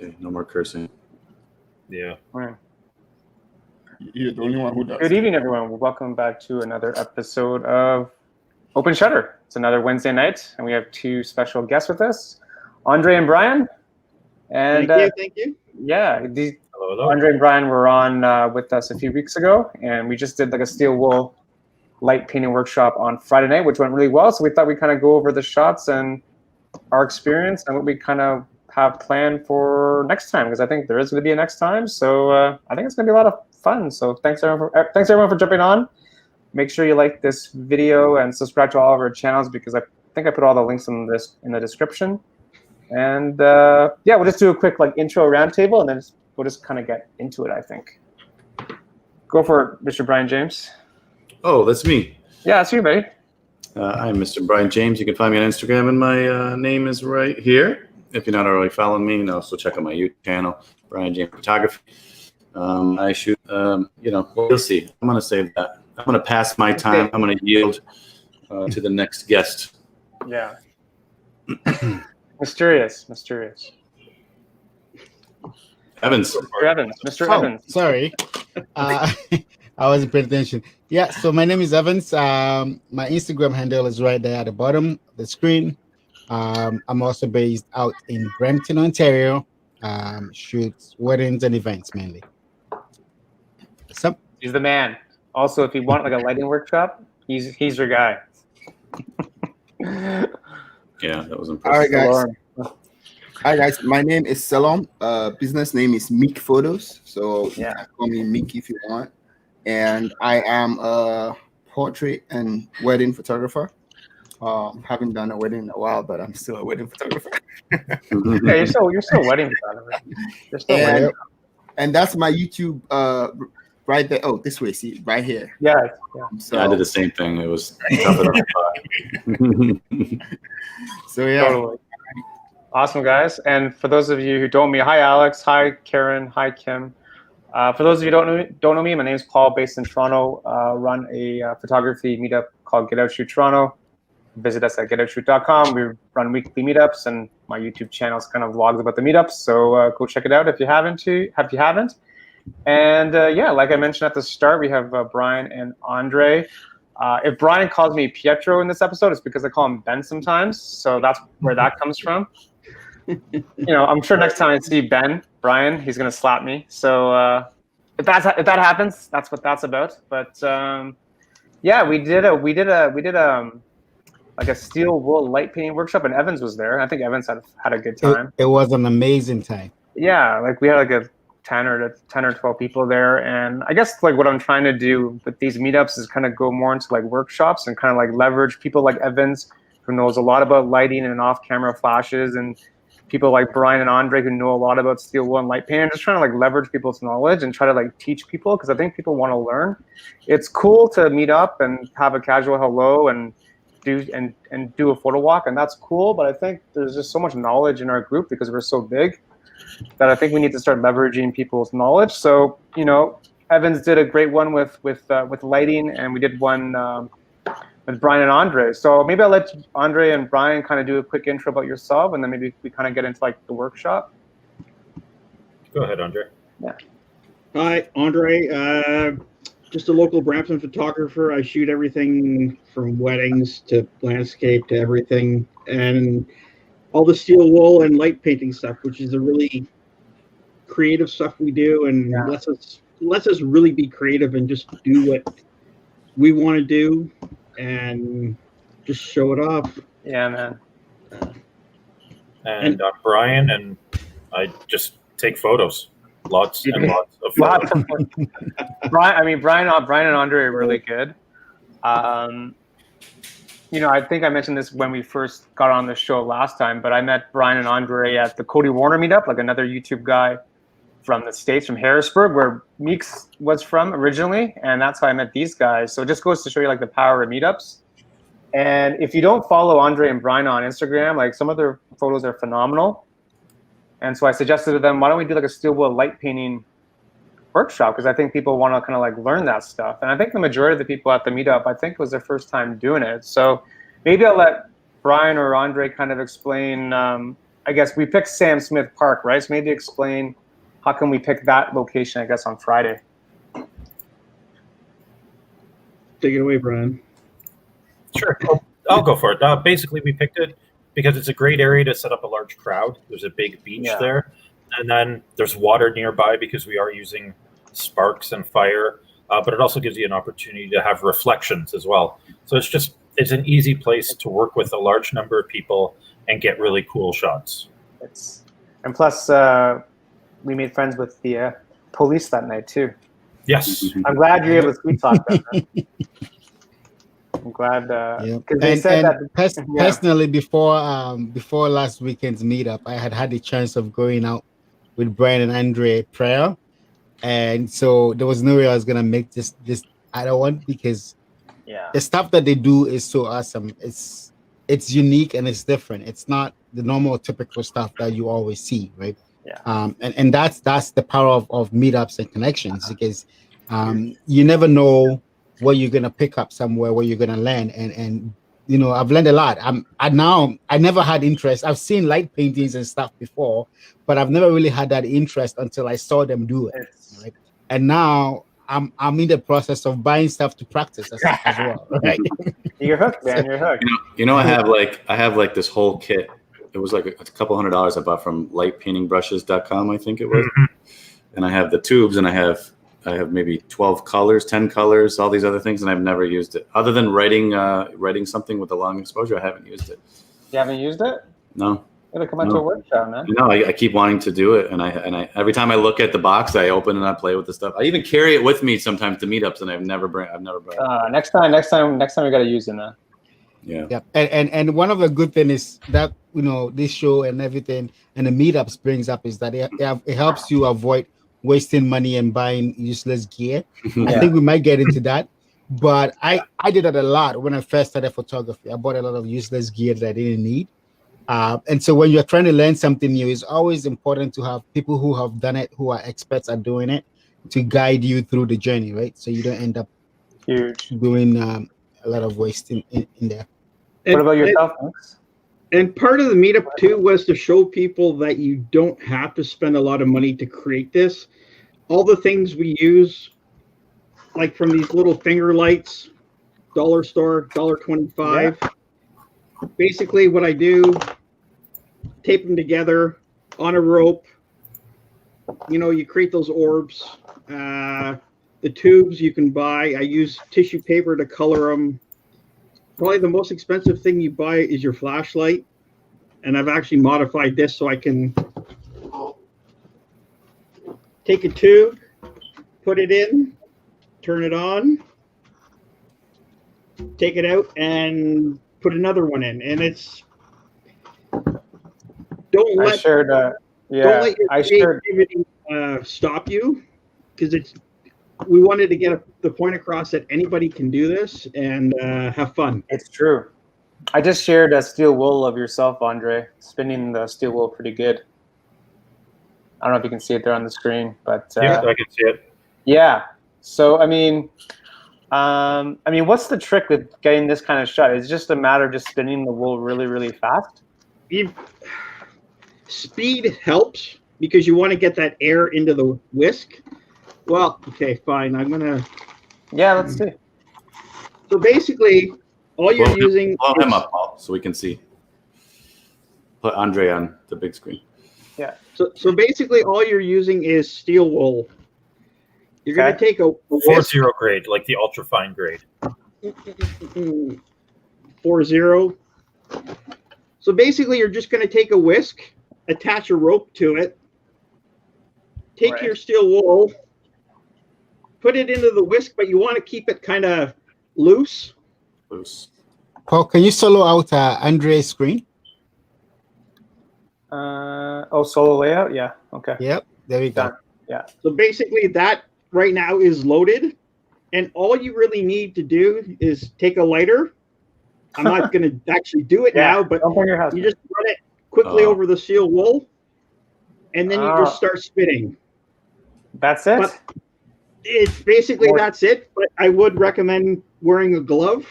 Okay, no more cursing. Yeah. Right. You're the only one who does. Good evening, everyone. Welcome back to another episode of Open Shutter. It's another Wednesday night, and we have two special guests with us, Andre and Bryan. And Thank you. Yeah, Hello. Andre and Bryan were on with us a few weeks ago, and we just did like a steel wool light painting workshop on Friday night, which went really well. So we thought we'd kind of go over the shots and our experience and what we kind of have planned for next time, because I think there is going to be a next time. So I think it's going to be a lot of fun. So thanks everyone for jumping on. Make sure you like this video and subscribe to all of our channels, because I think I put all the links in the description. And yeah, we'll just do a quick like intro roundtable, and then we'll just kind of get into it. I think. Go for it, Mr. Bryan James. Oh, that's me. Yeah, that's you, buddy. I'm Mr. Bryan James. You can find me on Instagram, and my name is right here. If you're not already following me, also check out my YouTube channel, Bryan James Photography. I shoot, you'll see. I'm going to save that. I'm going to pass my time. I'm going to yield to the next guest. Yeah. Mysterious. Evans. Mr. Evans. Sorry. I wasn't paying attention. Yeah, so my name is Evans. My Instagram handle is right there at the bottom of the screen. I'm also based out in Brampton, Ontario. Shoots weddings and events mainly. So, He's the man. Also, if you want like a lighting workshop, he's your guy. Yeah, that was impressive. All right, guys. Hi, guys. My name is Selorm. Business name is Meek Photos. So yeah, call me Meek if you want. And I am a portrait and wedding photographer. Haven't done a wedding in a while, but I'm still a wedding photographer. Yeah, you're still a wedding photographer. You're still wedding. And that's my YouTube right there. Oh, this way, see, right here. Yeah. So I did the same thing. It was tough So yeah. Totally. Awesome, guys. And for those of you who don't know me, hi Alex, hi Karen, hi Kim. For those of you who don't know me, my name is Paul, based in Toronto. Run a photography meetup called Get Out Shoot Toronto. Visit us at getoutshoot.com. We run weekly meetups, and my YouTube channel is kind of vlogs about the meetups. So go check it out if you haven't. And yeah, like I mentioned at the start, we have Bryan and Andre. If Bryan calls me Pietro in this episode, it's because I call him Ben sometimes. So that's where that comes from. I'm sure next time I see Bryan, he's gonna slap me. So if that happens, that's what that's about. But yeah, we did like a steel wool light painting workshop, and Evans was there. I think Evans had a good time. it was an amazing time. Yeah, like we had like a 10 or 12 people there, and I guess like what I'm trying to do with these meetups is kind of go more into like workshops and kind of like leverage people like Evans, who knows a lot about lighting and off-camera flashes, and people like Bryan and Andre, who know a lot about steel wool and light painting. Just trying to like leverage people's knowledge and try to like teach people, because I think people want to learn. It's cool to meet up and have a casual hello and do a photo walk, and that's cool, but I think there's just so much knowledge in our group because we're so big that I think we need to start leveraging people's knowledge. So Evans did a great one with lighting, and we did one with Bryan and Andre. So maybe I'll let Andre and Bryan kind of do a quick intro about yourself, and then maybe we kind of get into like the workshop. Go ahead, Andre. Yeah. Hi, Andre. Just a local Brampton photographer. I shoot everything from weddings to landscape to everything, and all the steel wool and light painting stuff, which is the really creative stuff we do, and lets us really be creative and just do what we want to do and just show it off. Yeah, man. And I'm Bryan, and I just take photos. Lots and lots of photos. Bryan and Andre are really good. I think I mentioned this when we first got on the show last time, but I met Bryan and Andre at the Cody Warner meetup, like another YouTube guy from the States, from Harrisburg, where Meek was from originally, and that's how I met these guys. So it just goes to show you like the power of meetups. And if you don't follow Andre and Bryan on Instagram, like some of their photos are phenomenal. And so I suggested to them, why don't we do like a steel wool light painting workshop? Because I think people want to kind of like learn that stuff. And I think the majority of the people at the meetup, I think, was their first time doing it. So maybe I'll let Bryan or Andre kind of explain I guess we picked Sam Smith Park, right? So maybe explain how can we pick that location, I guess, on Friday. Take it away, Brian. Sure, I'll go for it. Basically, we picked it because it's a great area to set up a large crowd. There's a big beach there, and then there's water nearby because we are using sparks and fire, but it also gives you an opportunity to have reflections as well. So it's an easy place to work with a large number of people and get really cool shots. And plus, we made friends with the police that night too. Yes. I'm glad you're able to sweet talk them. I'm glad because they said that. Personally, before last weekend's meetup, I had the chance of going out with Brian and Andre Prayer, and so there was no way I was gonna make this other one because the stuff that they do is so awesome. It's unique and it's different. It's not the normal typical stuff that you always see, right? And that's the power of meetups and connections because you never know where you're gonna pick up somewhere, where you're gonna land, and you know, I've learned a lot. I never had interest. I've seen light paintings and stuff before, but I've never really had that interest until I saw them do it. Right? And now I'm in the process of buying stuff to practice as well. Right? You're hooked, man. You're hooked. You know, I have like this whole kit. It was like a couple $100 I bought from lightpaintingbrushes.com, I think it was. And I have the tubes, and I have maybe 12 colors, 10 colors, all these other things, and I've never used it. Other than writing something with a long exposure, I haven't used it. You haven't used it? No. You gotta come out to a workshop, man. No, I keep wanting to do it, and I every time I look at the box, I open and I play with the stuff. I even carry it with me sometimes to meetups, and I've never brought it. Next time we gotta use it, man. Yeah. And one of the good things is that, you know, this show and everything and the meetups brings up is that it helps you avoid wasting money and buying useless gear. I think we might get into that, but I did that a lot when I first started photography. I bought a lot of useless gear that I didn't need. And so when you're trying to learn something new, it's always important to have people who have done it, who are experts at doing it, to guide you through the journey, right? So you don't end up doing a lot of wasting in there. What about yourself, Max? And part of the meetup too was to show people that you don't have to spend a lot of money to create this. All the things we use, like from these little finger lights, dollar store, $1.25. Yeah. Basically what I do, tape them together on a rope. You know, you create those orbs. The tubes you can buy. I use tissue paper to color them. Probably the most expensive thing you buy is your flashlight. And I've actually modified this so I can take a tube, put it in, turn it on, take it out, and put another one in. And it's don't let your creativity stop you, because we wanted to get the point across that anybody can do this and have fun. It's true. I just shared a steel wool of yourself, Andre, spinning the steel wool pretty good. I don't know if you can see it there on the screen, but yeah, I can see it. Yeah. So I mean, what's the trick with getting this kind of shot? It's just a matter of just spinning the wool really, really fast. Speed helps because you want to get that air into the whisk. Well, okay, fine. I'm gonna. Yeah, let's see. So basically, all you're using. Blow him up, Paul, so we can see. Put Andre on the big screen. Yeah. So basically, all you're using is steel wool. You're gonna take a 4-0 grade, like the ultra fine grade. 4-0. So basically, you're just gonna take a whisk, attach a rope to it, take your steel wool, put it into the whisk, but you want to keep it kind of loose. Paul, can you solo out Andre's screen? Solo layout? Yeah. Okay. Yep. There we go. Yeah. So basically that right now is loaded, and all you really need to do is take a lighter. I'm not going to actually do it now, but you just run it quickly over the steel wool, and then you just start spinning. That's it? But it's basically that's it, but I would recommend wearing a glove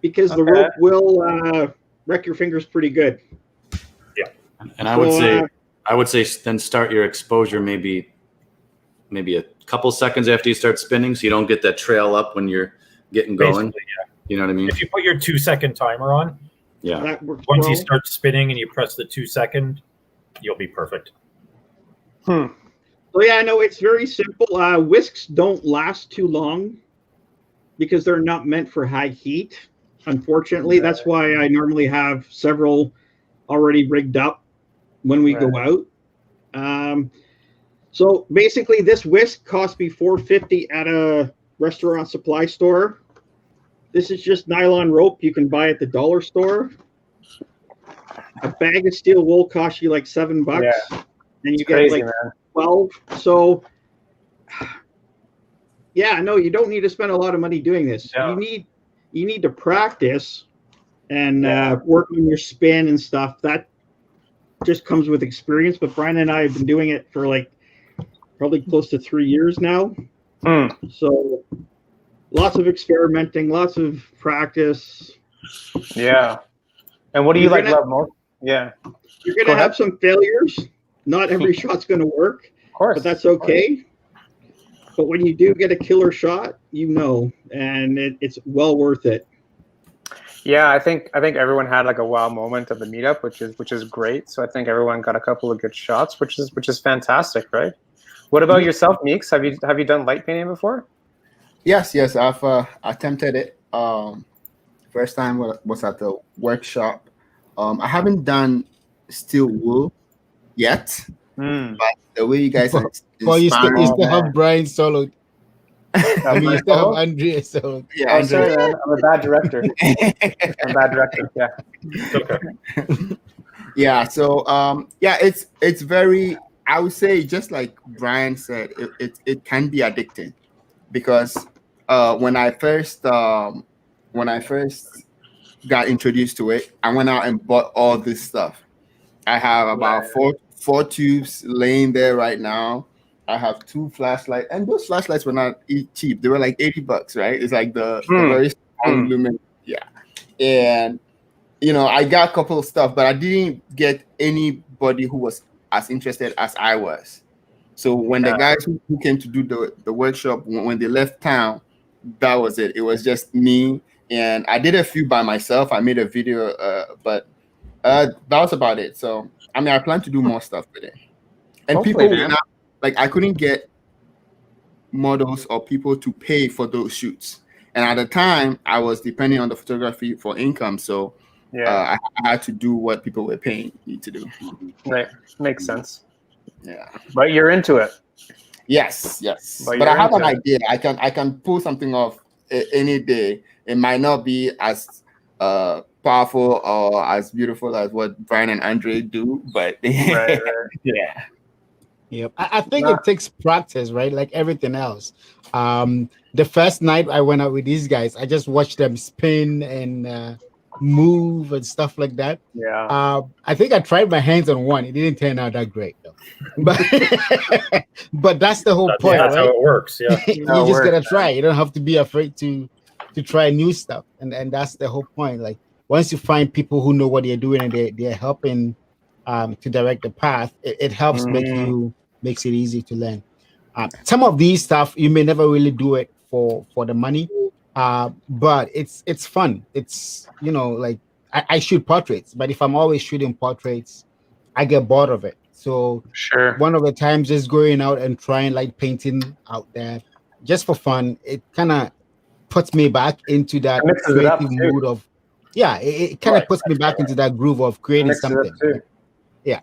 because the rope will wreck your fingers pretty good. Yeah. And I would say then start your exposure maybe a couple seconds after you start spinning, so you don't get that trail up when you're getting going. Yeah. You know what I mean? If you put your 2-second timer on, Yeah. Once you start spinning and you press the 2-second, you'll be perfect. So yeah, I know it's very simple. Whisks don't last too long because they're not meant for high heat. Unfortunately, that's why I normally have several already rigged up when we go out. So basically, this whisk cost me $4.50 at a restaurant supply store. This is just nylon rope you can buy at the dollar store. A bag of steel wool costs you like $7, and you get like 12. So, yeah, no, you don't need to spend a lot of money doing this. Yeah. You need to practice and work on your spin and stuff. That just comes with experience. But Bryan and I have been doing it for like probably close to 3 years now. So lots of experimenting, lots of practice. Yeah. And what do you love most? Yeah. You're going to have some failures. Not every shot's going to work. Of course. But that's okay. But when you do get a killer shot, and it's well worth it. Yeah, I think everyone had like a wow moment of the meetup, which is great. So I think everyone got a couple of good shots, which is fantastic, right? What about yourself, Meeks? Have you done light painting before? Yes, I've attempted it. First time was at the workshop. I haven't done steel wool yet, but the way you guys are well, you still have Bryan soloed. I mean, you still have Andre soloed. Yeah, sorry, man. I'm a bad director. Yeah. Okay. Yeah. So it's very. I would say just like Bryan said, it can be addicting because when I first got introduced to it, I went out and bought all this stuff. I have about four tubes laying there right now. I have 2 flashlights, and those flashlights were not cheap. They were like $80, right? It's like the very strong lumen. Yeah. And I got a couple of stuff, but I didn't get anybody who was as interested as I was. So when the guys who came to do the workshop, when they left town, that was it. It was just me, and I did a few by myself. I made a video, but that was about it. So I mean, I plan to do more stuff with it. And hopefully, people were not, like, I couldn't get models or people to pay for those shoots. And at the time, I was depending on the photography for income. So I had to do what people were paying me to do. Right. Makes sense. Yeah. But you're into it. Yes. But I have an idea. I can pull something off any day. It might not be as powerful or as beautiful as what Bryan and Andre do, but right. Yeah. Yep. I think it takes practice, right? Like everything else. The first night I went out with these guys, I just watched them spin and move and stuff like that. Yeah. I think I tried my hands on one. It didn't turn out that great though. But that's the whole point. That's right? how it works. Yeah. You just gotta try. You don't have to be afraid to try new stuff. And that's the whole point. Like once you find people who know what they're doing and they're helping to direct the path, it helps makes it easy to learn. Some of these stuff you may never really do it for the money, but it's fun. It's like I shoot portraits, but if I'm always shooting portraits, I get bored of it. So sure, one of the times just going out and trying light painting out there just for fun, it kind of puts me back into that creative mood of it kind of puts me back into that groove of creating something. Yeah,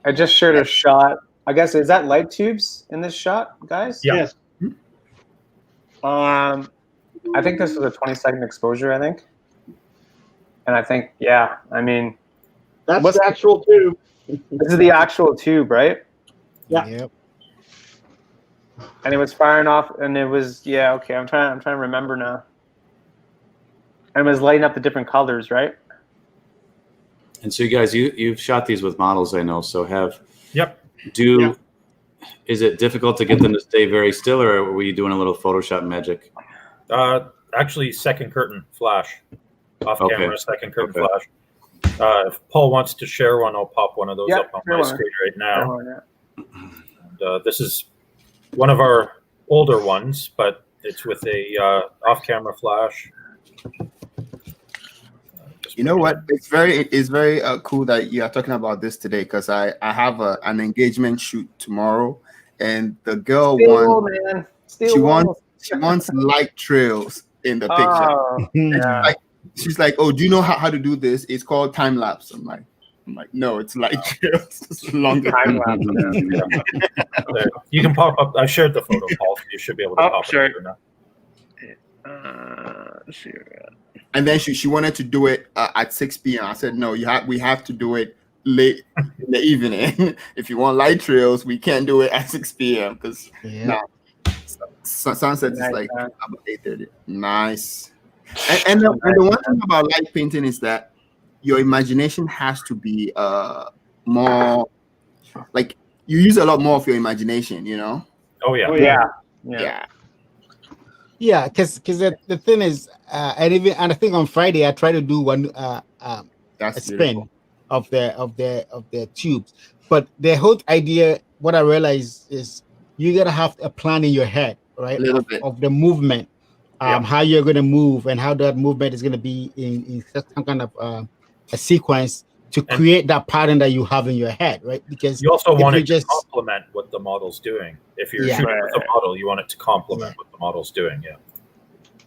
I just shared a shot. I guess, is that light tubes in this shot, guys? Yes. I think this was a 20-second exposure, I think. And I think, I mean. That's the actual tube. This is the actual tube, right? Yeah. Yep. And it was firing off, and it was, okay, I'm trying to remember now. And it was lighting up the different colors, right? And so you guys, you've shot these with models, I know, so Yep. Is it difficult to get them to stay very still, or were you doing a little Photoshop magic? Actually, second curtain flash, off camera, second curtain flash. If Paul wants to share one, I'll pop one of those Yeah, up on share my one. screen right now. Yeah. And, this is one of our older ones, but it's with a off-camera flash. You know what? It's very cool that you are talking about this today, because I have an engagement shoot tomorrow, and the girl she wants light trails in the picture. Oh, yeah. She's like, oh, do you know how to do this? It's called time lapse. I'm like, no, it's light trails. It's longer Time lapse. There. You can pop up. I shared the photo, Paul. You should be able to pop sure. it up now. And then she wanted to do it at 6 p.m. I said, no, we have to do it late in the evening. If you want light trails, we can't do it at 6 p.m. because sunset is like about 8:30. Nice. And the one thing about light painting is that your imagination has to be more, like, you use a lot more of your imagination, you know? Oh yeah. Yeah, because the thing is, and I think on Friday I tried to do one That's a spin beautiful. of the tubes, but the whole idea, what I realized is you gotta have a plan in your head, right? A little bit. Of the movement, how you're gonna move and how that movement is gonna be in some kind of a sequence to create that pattern that you have in your head, right? Because you also want it to complement what the model's doing. If you're shooting with a model, you want it to complement what the model's doing. Yeah.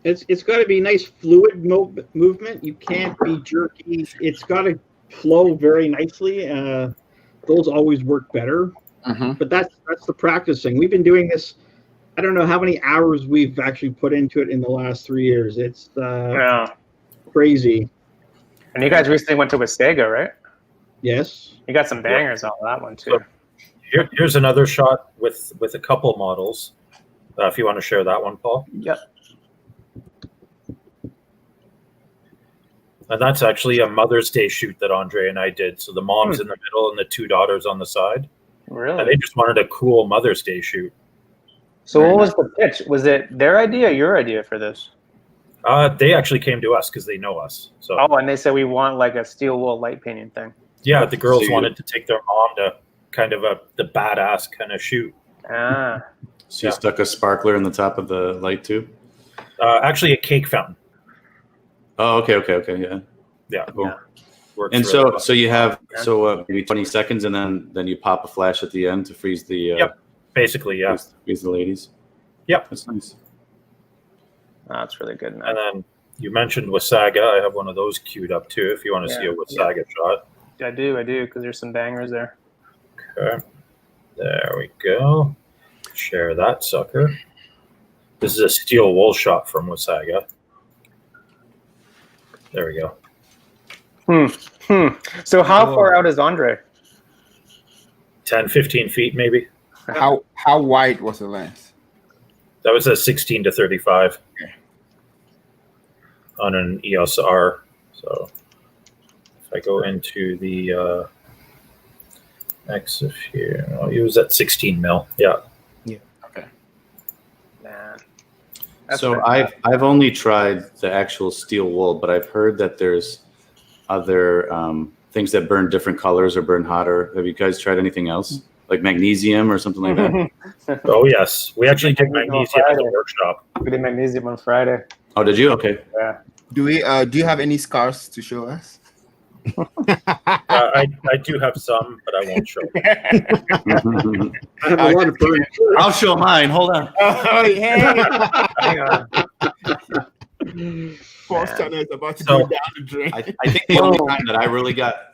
It's got to be nice fluid movement. You can't be jerky. It's got to flow very nicely. Those always work better. But that's the practicing. We've been doing this. I don't know how many hours we've actually put into it in the last 3 years. It's crazy. And you guys recently went to Westega, right? Yes. You got some bangers on that one too. So here's another shot with a couple models. If you want to share that one, Paul. Yep. And that's actually a Mother's Day shoot that Andre and I did. So the mom's in the middle and the two daughters on the side. Really? And they just wanted a cool Mother's Day shoot. So what was the pitch? Was it their idea or your idea for this? They actually came to us because they know us. So and they said we want like a steel wool light painting thing. Yeah, the girls wanted to take their mom to kind of the badass kind of shoot. Ah. So you stuck a sparkler in the top of the light tube? Actually, a cake fountain. Oh, okay, yeah. Yeah. Cool. Yeah. And so you have maybe 20 seconds, and then you pop a flash at the end to freeze the. Yep. Basically, yeah. Freeze the ladies. Yep. That's nice. That's really good. And then you mentioned Wasaga. I have one of those queued up too. If you want to see a Wasaga shot. I do, because there's some bangers there. Okay. There we go. Share that sucker. This is a steel wool shot from Wasaga. There we go. So how far out is Andre? 10, 15 feet maybe. How wide was the lens? That was a 16 to 35 on an EOS R. So if I go into the EXIF here, I'll use that 16 mil. Yeah. Okay. Man. So I've only tried the actual steel wool, but I've heard that there's other things that burn different colors or burn hotter. Have you guys tried anything else? Like magnesium or something like that? Oh, yes. We actually did magnesium at the workshop. We did magnesium on Friday. Oh, did you? Okay. Yeah. Do you have any scars to show us? I do have some, but I won't show. I have a lot of burn. I'll show mine. Hold on. Oh, yeah. Hang on. Force China is about to go down the drain. I think the only time that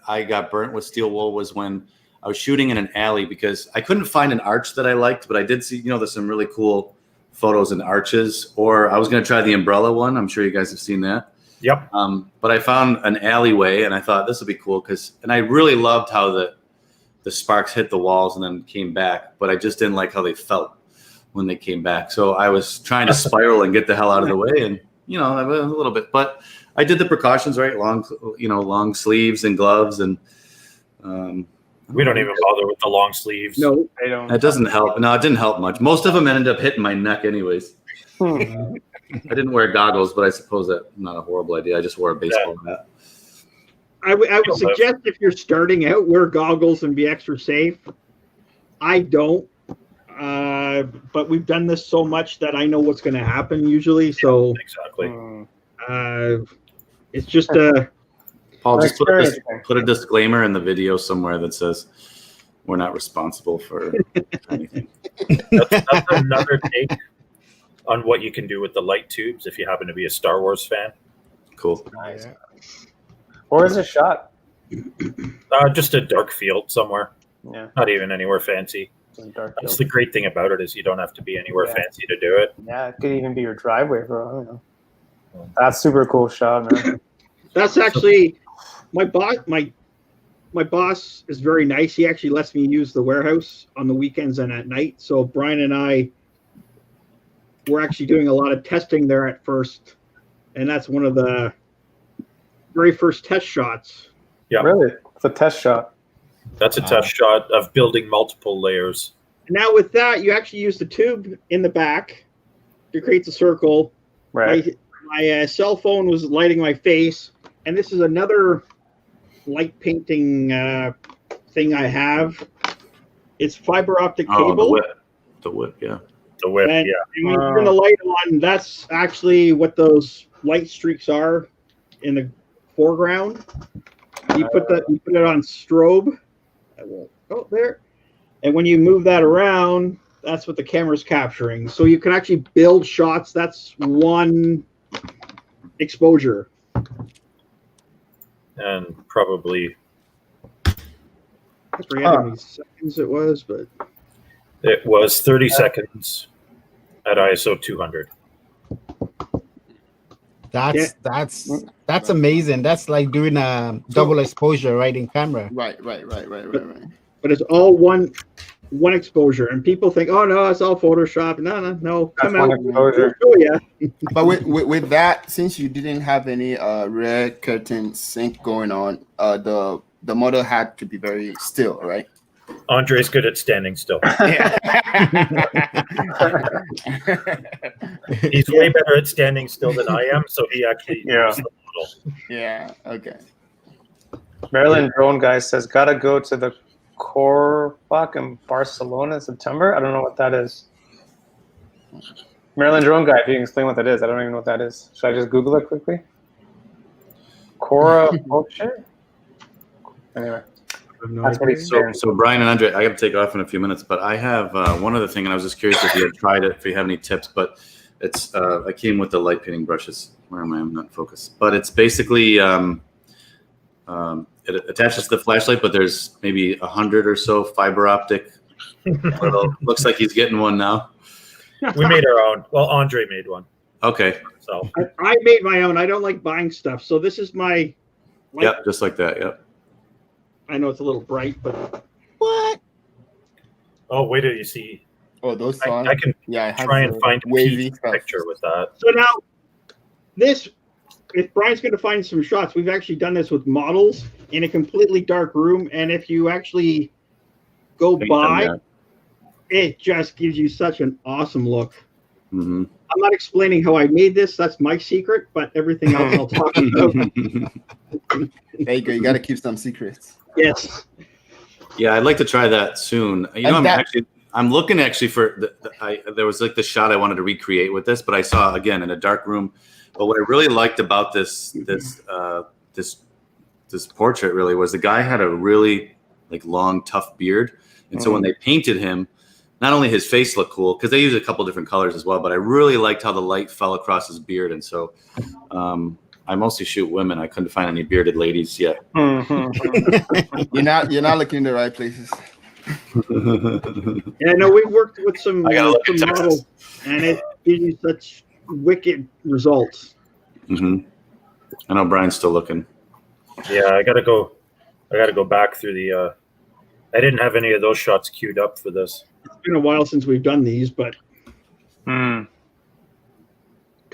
I got burnt with steel wool was when I was shooting in an alley, because I couldn't find an arch that I liked, but I did see, there's some really cool photos and arches. Or I was going to try the umbrella one. I'm sure you guys have seen that. Yep. But I found an alleyway, and I thought this would be cool and I really loved how the sparks hit the walls and then came back, but I just didn't like how they felt when they came back. So I was trying to spiral and get the hell out of the way, and a little bit, but I did the precautions right, long sleeves and gloves, and we don't even bother with the long sleeves. No, they don't. That doesn't help. No, it didn't help much. Most of them ended up hitting my neck anyways. I didn't wear goggles, but I suppose that's not a horrible idea. I just wore a baseball hat. I would suggest if you're starting out, wear goggles and be extra safe. I don't, but we've done this so much that I know what's going to happen usually. So exactly. It's just a. Paul, just put a disclaimer in the video somewhere that says we're not responsible for anything. That's another take on what you can do with the light tubes if you happen to be a Star Wars fan. Cool. Nice. Where is it shot? Just a dark field somewhere. Yeah. Not even anywhere fancy. That's the great thing about it is you don't have to be anywhere fancy to do it. Yeah, it could even be your driveway, bro. I don't know. That's super cool shot, man. That's actually my boss. My boss is very nice. He actually lets me use the warehouse on the weekends and at night. So Bryan and I were actually doing a lot of testing there at first, and that's one of the very first test shots. Yeah, really, it's a test shot. That's a test shot of building multiple layers. Now with that, you actually use the tube in the back to create the circle. Right. My cell phone was lighting my face, and this is another light painting thing I have. It's fiber optic cable. The whip, yeah. The whip, and yeah. When you turn the light on, that's actually what those light streaks are in the foreground. You put it on strobe. I won't. Oh, there. And when you move that around, that's what the camera's capturing. So you can actually build shots. That's one exposure. And probably I forget how many seconds it was, but it was 30 seconds at ISO 200. That's amazing. That's like doing a double exposure, right, in camera. Right. But it's all one exposure, and people think, oh no, it's all Photoshop. No, come out. Oh yeah. But with that, since you didn't have any red curtain sync going on, the model had to be very still, right? Andre's good at standing still. He's way better at standing still than I am, so he actually used the model. Yeah. Okay. Maryland Drone Guy says, gotta go to the Corpac in Barcelona in September. I don't know what that is. Maryland Drone Guy, if you can explain what that is. I don't even know what that is. Should I just Google it quickly? Cora Poche? Anyway. That's what he's saying. So Bryan and Andre, I got to take off in a few minutes, but I have one other thing, and I was just curious if you had tried it, if you have any tips. But it's I came with the light painting brushes. Where am I? I'm not focused. But it's basically it attaches to the flashlight, but there's maybe 100 or so fiber optic. Looks like he's getting one now. We made our own. Well, Andre made one. Okay. So I made my own. I don't like buying stuff, so this is my. Yep, just like that. Yep. I know it's a little bright, but What? oh, wait till you see. Oh, those I songs. can try and find a wavy picture with that. so now this. If Bryan's going to find some shots, we've actually done this with models in a completely dark room, and if you actually go by, it just gives you such an awesome look. Mm-hmm. I'm not explaining how I made this. That's my secret, but everything else I'll talk about. There you go. You got to keep some secrets. Yes. Yeah, I'd like to try that soon. You know, I'm looking actually for there was like the shot I wanted to recreate with this, but I saw again in a dark room. But what I really liked about this portrait really was the guy had a really like long, tough beard, and so when they painted him, not only his face looked cool because they used a couple different colors as well, but I really liked how the light fell across his beard, and so I mostly shoot women. I couldn't find any bearded ladies yet. You're not looking in the right places. Yeah, no, we've worked with some models, and it gives you such wicked results. Mm-hmm. I know Brian's still looking. Yeah, I gotta go back through the. I didn't have any of those shots queued up for this. It's been a while since we've done these, but could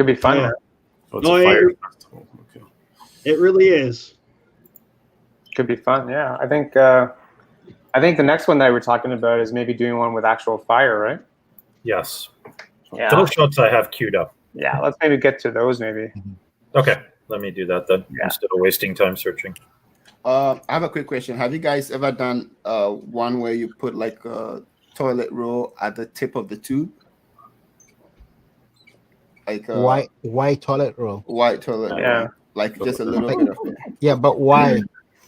be fun. Yeah. Oh, it's a fire festival. Okay. It really is. Could be fun. Yeah, I think the next one that we're talking about is maybe doing one with actual fire, right? Yes. Yeah. Those shots I have queued up. Yeah, let's maybe get to those maybe. Okay, let me do that then Yeah. instead of wasting time searching. I have a quick question. Have you guys ever done one where you put like a toilet roll at the tip of the tube? Like why toilet roll? white toilet roll. Like just a little bit of it. Yeah, but why?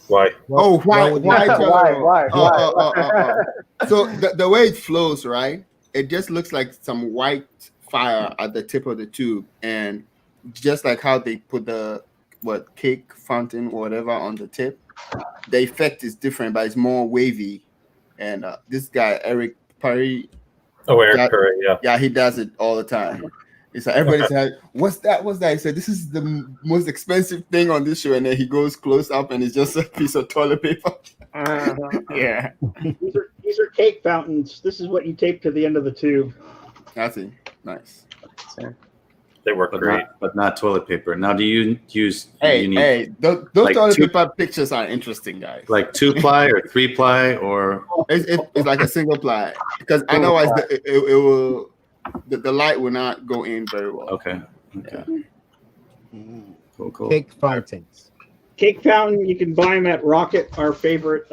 Why? Oh, why would toilet roll? Why? So the way it flows, right? It just looks like some white fire at the tip of the tube, and just like how they put the cake fountain or whatever on the tip, the effect is different, but it's more wavy. And this guy Eric Parry, Eric Parry, yeah, he does it all the time. It's like everybody said, "What's that? What's that?" He said, "This is the most expensive thing on this show," and then he goes close up, and it's just a piece of toilet paper. Yeah, these are cake fountains. This is what you tape to the end of the tube. that's it. Nice. They work great, but not toilet paper. Now, do you use? Those like toilet paper pictures are interesting, guys. Like 2-ply or 3-ply or? It's like a single ply, because otherwise it will. The light will not go in very well. Okay. Cool. Cake fountains. Cake fountain, you can buy them at Rocket, our favorite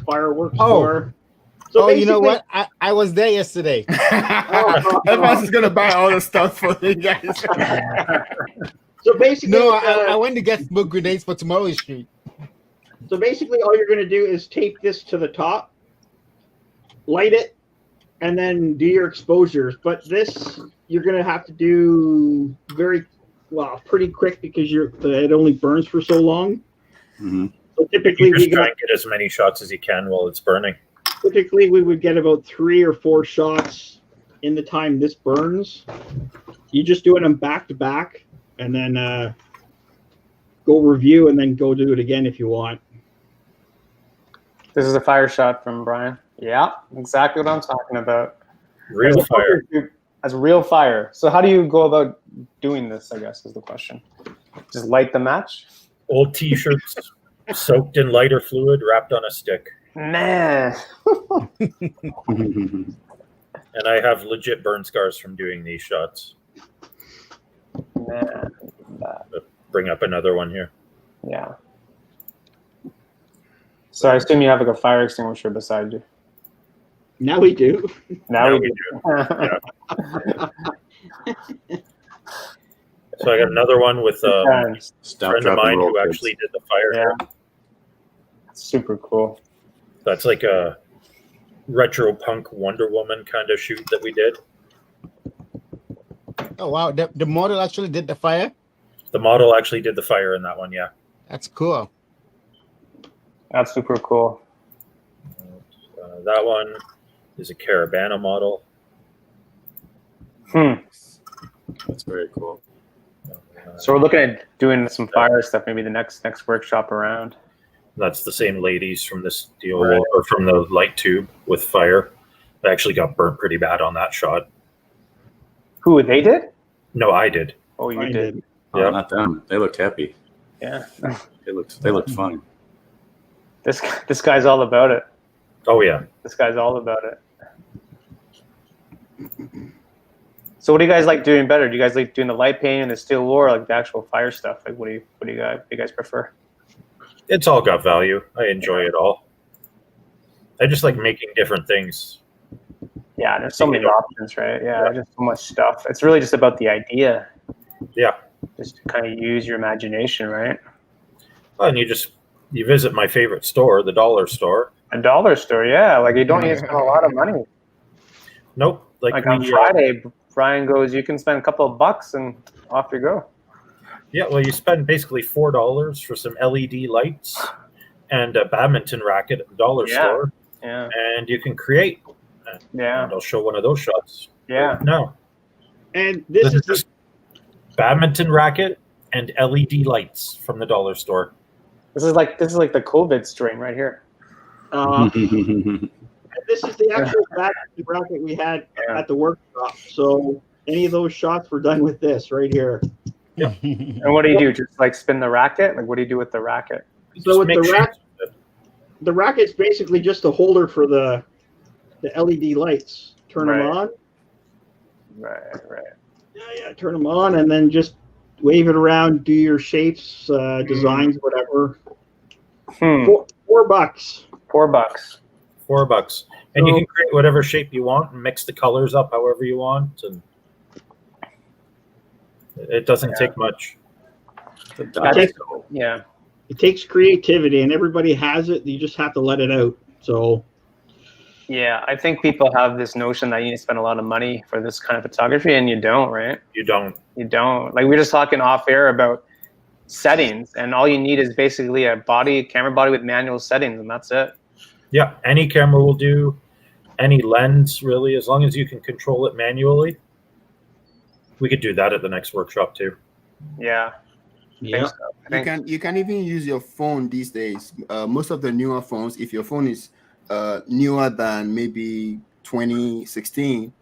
fireworks store. So you know what? I was there yesterday. Everyone's just gonna buy all the stuff for you guys. So basically, no, I went to get smoke grenades for tomorrow's shoot. So basically, all you're gonna do is tape this to the top, light it, and then do your exposures. But this you're going to have to do pretty quick, because it only burns for so long. Mm-hmm. So typically you just try and get as many shots as you can while it's burning. Typically we would get about 3 or 4 shots in the time this burns. You just doing them back to back, and then go review, and then go do it again if you want. This is a fire shot from Brian. Yeah, exactly what I'm talking about. Real fire. As real fire. So how do you go about doing this, I guess, is the question. Just light the match? Old T-shirts soaked in lighter fluid wrapped on a stick. Man. And I have legit burn scars from doing these shots. Man. Bring up another one here. Yeah. So I assume you have like a fire extinguisher beside you. Now we do. Now we do. Yeah. So I got another one with a friend of mine who actually did the fire. Yeah. Super cool. That's like a retro punk Wonder Woman kind of shoot that we did. Oh wow! The model actually did the fire. The model actually did the fire in that one. Yeah. That's cool. That's super cool. That one is a Caravana model. That's very cool. So we're looking at doing some fire stuff, maybe the next workshop around. That's the same ladies from this deal, or from the light tube with fire. I actually got burnt pretty bad on that shot. Who, they did? No, I did. Oh, you did. Oh, Yeah. Not them. They looked happy. Yeah. They looked fun. This guy's all about it. Oh yeah. This guy's all about it. So what do you guys like doing better? Do you guys like doing the light painting and the steel war, or like the actual fire stuff? Like what do you guys prefer? It's all got value. I enjoy it all. I just like making different things. Yeah, there's so many options, right? Yeah, there's just so much stuff. It's really just about the idea. Yeah. Just to kind of use your imagination, right? Well, and you visit my favorite store, the dollar store. A dollar store, yeah. Like you don't need to spend a lot of money. Nope. Like on Friday, Brian goes, you can spend a couple of bucks and off you go. Yeah, well, you spend basically $4 for some LED lights and a badminton racket at the dollar store. Yeah. And you can create. Yeah. And I'll show one of those shots. Yeah. No. And this is just badminton racket and LED lights from the dollar store. This is like the COVID strain right here. This is the actual badminton racket we had at the workshop. So any of those shots were done with this right here. Yeah. And what do you do? Just like spin the racket? Like what do you do with the racket? So with the racket's basically just a holder for the LED lights. Turn them on. Right. Yeah, turn them on, and then just wave it around, do your shapes, designs, whatever. $4. $4. $4. And you can create whatever shape you want and mix the colors up however you want. And it doesn't take much. It takes creativity, and everybody has it. You just have to let it out. So, yeah, I think people have this notion that you need to spend a lot of money for this kind of photography, and you don't, right? You don't. Like, we were just talking off air about settings, and all you need is basically a camera body with manual settings, and that's it. Yeah, any camera will do, any lens really, as long as you can control it manually. We could do that at the next workshop too. Yeah. yeah. You can even use your phone these days. Most of the newer phones, if your phone is newer than maybe 2016,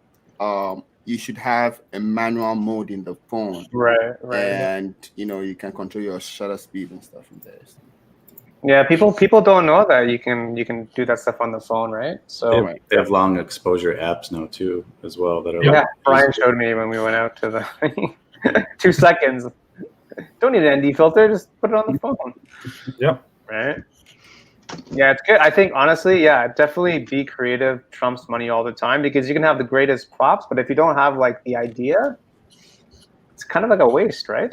you should have a manual mode in the phone. Right. And you can control your shutter speed and stuff from there. Yeah, people don't know that you can do that stuff on the phone, right? So they have long exposure apps now too, as well. That are yeah, Brian showed me when we went out to the 2 seconds. Don't need an ND filter, just put it on the phone. Yep. Right. Yeah, it's good. I think honestly, yeah, definitely be creative trumps money all the time, because you can have the greatest props, but if you don't have like the idea, it's kind of like a waste, right?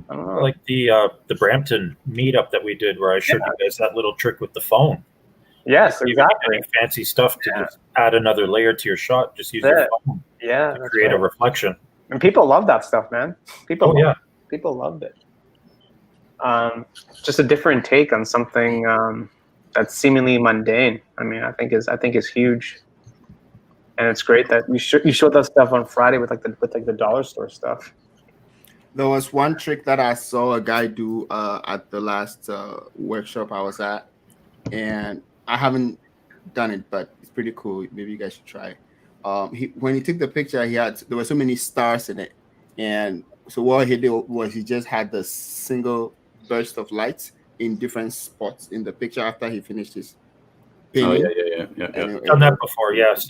I don't know. Like the Brampton meetup that we did, where I showed you guys that little trick with the phone. Yes, exactly. Any fancy stuff to just add another layer to your shot. Just use your phone to create a reflection. And people love that stuff, man. People loved it. Just a different take on something that's seemingly mundane. I mean, I think is huge, and it's great that you showed that stuff on Friday with the dollar store stuff. There was one trick that I saw a guy do at the last workshop I was at, and I haven't done it, but it's pretty cool. Maybe you guys should try it. When he took the picture, there were so many stars in it, and so what he did was he just had the single burst of lights in different spots in the picture after he finished his painting. Done that before, yeah. So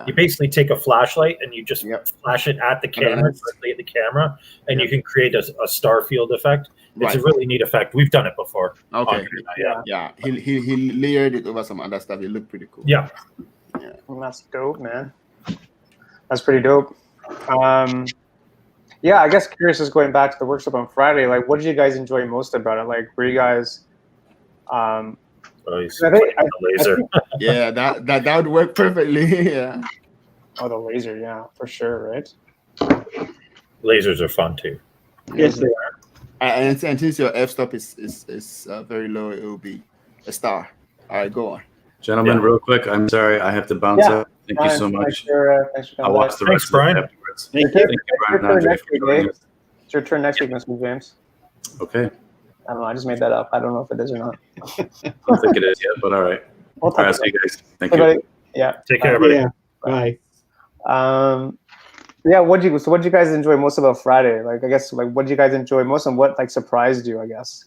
you basically take a flashlight and you just flash it at the camera, directly at the camera, and you can create a star field effect. It's a really neat effect. We've done it before. Okay. He layered it over some other stuff. It looked pretty cool. Yeah. Well, that's dope, man. That's pretty dope. Yeah, I guess curious is going back to the workshop on Friday. Like, what did you guys enjoy most about it? Like, were you guys? The laser. Yeah, that would work perfectly. Yeah. Oh, the laser, yeah, for sure, right? Lasers are fun too. Yes, they are. And since your f-stop is very low, it will be a star. All right, go on. Gentlemen, real quick, I'm sorry, I have to bounce out. Thank you so much. Thanks for I'll watch the rest Brian. of it afterwards. Thank you. Thank you, Brian and Andre, for joining us. It's your turn next week, Mr. James. Okay. I don't know. I just made that up. I don't know if it is or not. I don't think it is yet, but all right. We'll All right, see you guys. Thank Hey, you. buddy. Yeah. Take care, everybody. Yeah. Bye. Yeah. What'd you guys enjoy most about Friday? Like, I guess, like, what did you guys enjoy most, and what like surprised you? I guess.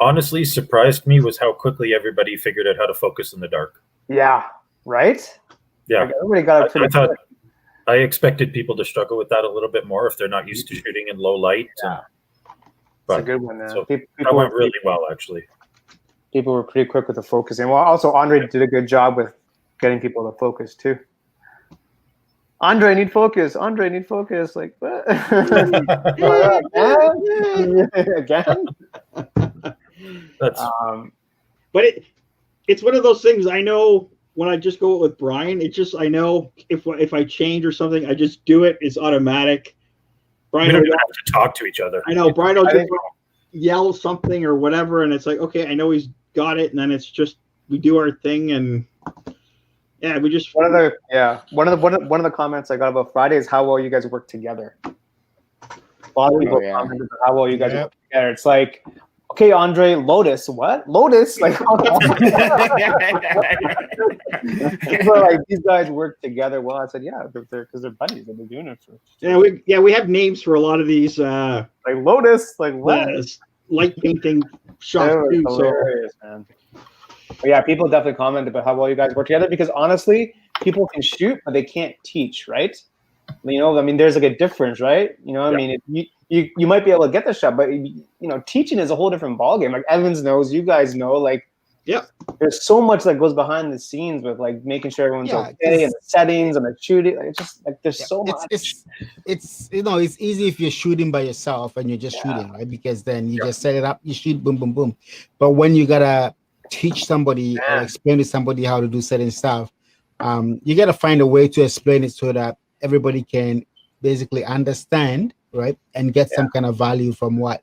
Honestly, surprised me was how quickly everybody figured out how to focus in the dark. Yeah. Right. Yeah. Like, everybody got it pretty quick. I expected people to struggle with that a little bit more if they're not used to shooting in low light. Yeah. But It's a good one. so People that went really well, actually. People were pretty quick with the focusing. Well, also Andre did a good job with getting people to focus too. Andre, need focus. Andre, need focus. Like, what? Again? That's But it's one of those things. I know when I just go with Brian, it's just I know if I change or something, I just do it. It's automatic. Brian, we don't even have to talk to each other. I know Brian will just yell something or whatever, and it's like, okay, I know he's got it, and then it's just we do our thing, and yeah, we just one of the comments I got about Friday is how well you guys work together. A lot of people commented about how well you guys work together. It's like, okay, Andre, Lotus, what? Lotus? Like, people are like, these guys work together well. I said, yeah, because they're buddies. They've been doing it for. We have names for a lot of these like Lotus, like what? Light painting shots too. Hilarious, man. But yeah, people definitely commented about how well you guys work together, because honestly, people can shoot, but they can't teach, right? You know, I mean, there's like a difference, right? You know, I mean, you might be able to get the shot, but teaching is a whole different ballgame. Like Evans knows, you guys know, like there's so much that goes behind the scenes with like making sure everyone's okay and the settings and the shooting. Like, it's just like there's so much. It's it's easy if you're shooting by yourself and you're just shooting, right? Because then you just set it up, you shoot, boom, boom, boom. But when you gotta teach somebody or explain to somebody how to do certain stuff, you gotta find a way to explain it so that everybody can basically understand, right, and get some kind of value from what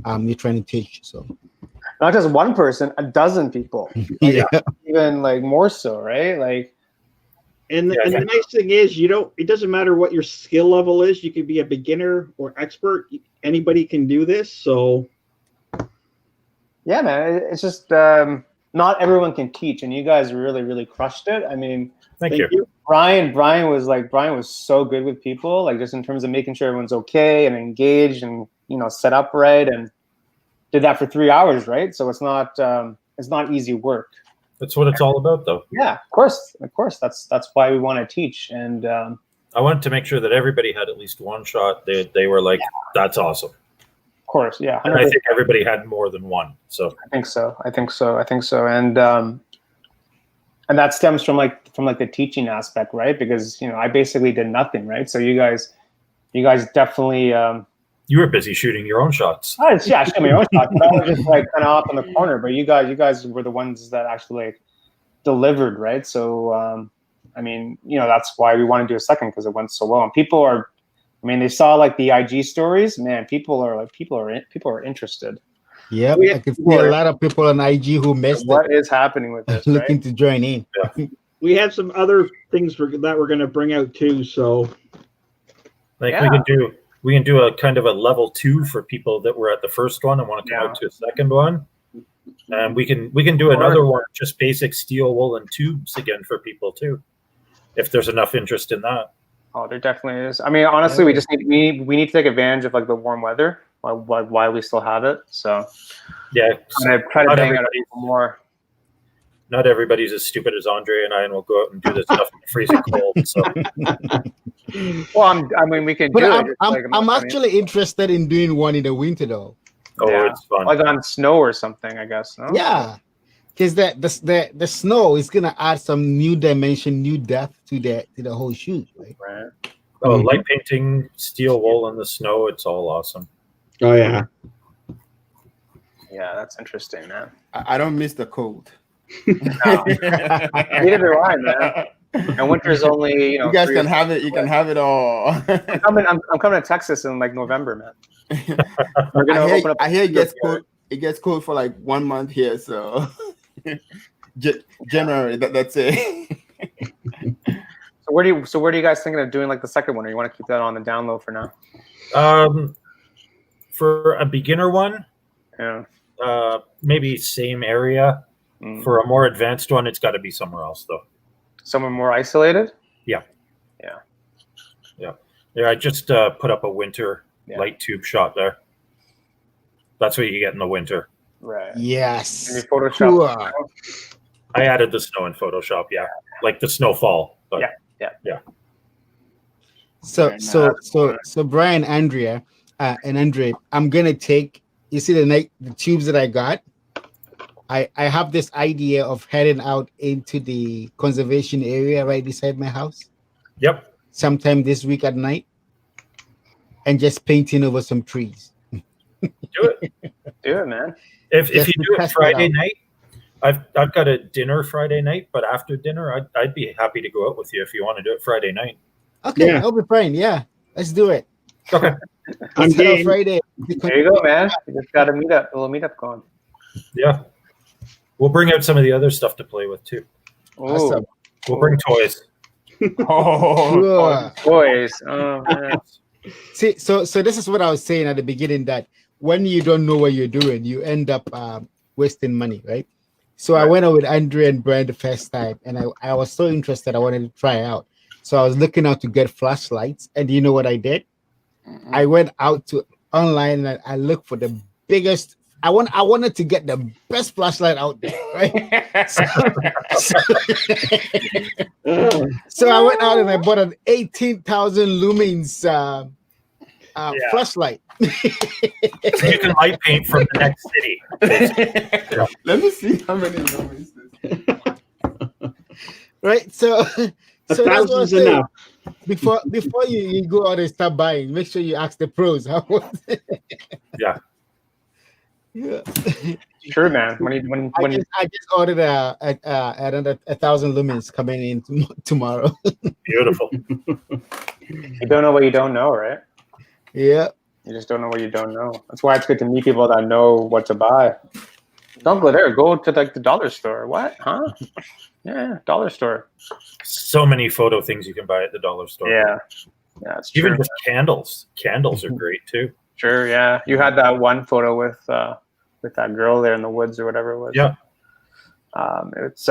you're trying to teach. So not just one person, a dozen people. Even like more so, right? Like, and the nice thing is, it doesn't matter what your skill level is. You could be a beginner or expert. Anybody can do this. So, yeah, man, it's just not everyone can teach, and you guys really, really crushed it. I mean, thank you. Bryan was so good with people, like just in terms of making sure everyone's okay and engaged and set up right, and did that for 3 hours, right? So it's not easy work. That's what it's all about, though. Yeah, of course. That's why we want to teach, and I wanted to make sure that everybody had at least one shot. They were like, "That's awesome." Of course, yeah. And I think everybody had more than one. So I think so, and that stems from the teaching aspect, right? Because I basically did nothing, right? So you guys definitely. You were busy shooting your own shots. Shooting my own shots. But I was just like kind of off in the corner. But you guys were the ones that actually like delivered, right? So I mean, that's why we want to do a second, because it went so well, and people are. I mean, they saw like the IG stories. Man, people are interested. Yeah, I can see a lot of people on IG who missed what is happening with this. Looking to join in. Yeah. We have some other things that we're going to bring out too. So, like we can do a kind of a level 2 for people that were at the first one and want to come out to a second one, and we can do another one, just basic steel wool and tubes again for people too, if there's enough interest in that. Oh, there definitely is. I mean, honestly, we need to take advantage of like the warm weather while we still have it. So yeah, I try to bang out more. Not everybody's as stupid as Andre and I, and we'll go out and do this stuff in the freezing cold. So, well, I mean, we can do it. I'm actually interested in doing one in the winter, though. Oh, it's fun. Like on snow or something, I guess. No? Yeah, because the snow is gonna add some new dimension, new depth to the whole shoot, right? Oh, light painting, steel wool in the snow, it's all awesome. Oh yeah. Yeah, that's interesting, man. I don't miss the cold. No. Neither do I, man. And winter's only you guys can have it. You can have it all. I'm coming to Texas in like November, man. I hear it gets cold. It gets cold for like 1 month here, so January. That's it. So where do you guys thinking of doing like the second one, or you want to keep that on the down low for now? For a beginner one, maybe same area. For a more advanced one, it's got to be somewhere else, though. Somewhere more isolated? Yeah. I just put up a winter light tube shot there. That's what you get in the winter. Right. Yes. And you Photoshop. I added the snow in Photoshop, like the snowfall. But yeah. So Brian, Andrea, and Andre, I'm gonna take. You see the tubes that I got. I have this idea of heading out into the conservation area right beside my house. Yep. Sometime this week at night, and just painting over some trees. Do it, man. If you do it Friday night, I've got a dinner Friday night, but after dinner, I'd be happy to go out with you if you want to do it Friday night. Okay, I'll be fine. Yeah, let's do it. Okay. I'm game. Friday. There you go, man. You just got a little meetup going. Yeah. We'll bring out some of the other stuff to play with too. Awesome. We'll bring toys. Toys. Oh, man. See, so this is what I was saying at the beginning, that when you don't know what you're doing, you end up wasting money, right? So I went out with Andre and Brian the first time, and I was so interested. I wanted to try out. So I was looking out to get flashlights, and you know what I did? I went out to online and I looked for the biggest. I wanted to get the best flashlight out there, right? So I went out and I bought an 18,000 lumens flashlight. So you can light paint from the next city. Yeah. Let me see how many lumens this. Right. So A so that's what I'm thousand's saying. enough. Before you go out and start buying, make sure you ask the pros. How was it? Yeah. Yeah. Sure, man. I just ordered another 1,000 lumens coming in tomorrow. Beautiful. you don't know what you don't know, right? Yeah. You just don't know what you don't know. That's why it's good to meet people that know what to buy. Don't go there. Go to like the dollar store. What? Huh? Yeah, dollar store. So many photo things you can buy at the dollar store. Yeah, it's Even true. just candles. Candles are great too. Sure, yeah. You had that one photo with that girl there in the woods or whatever it was. Yeah. It's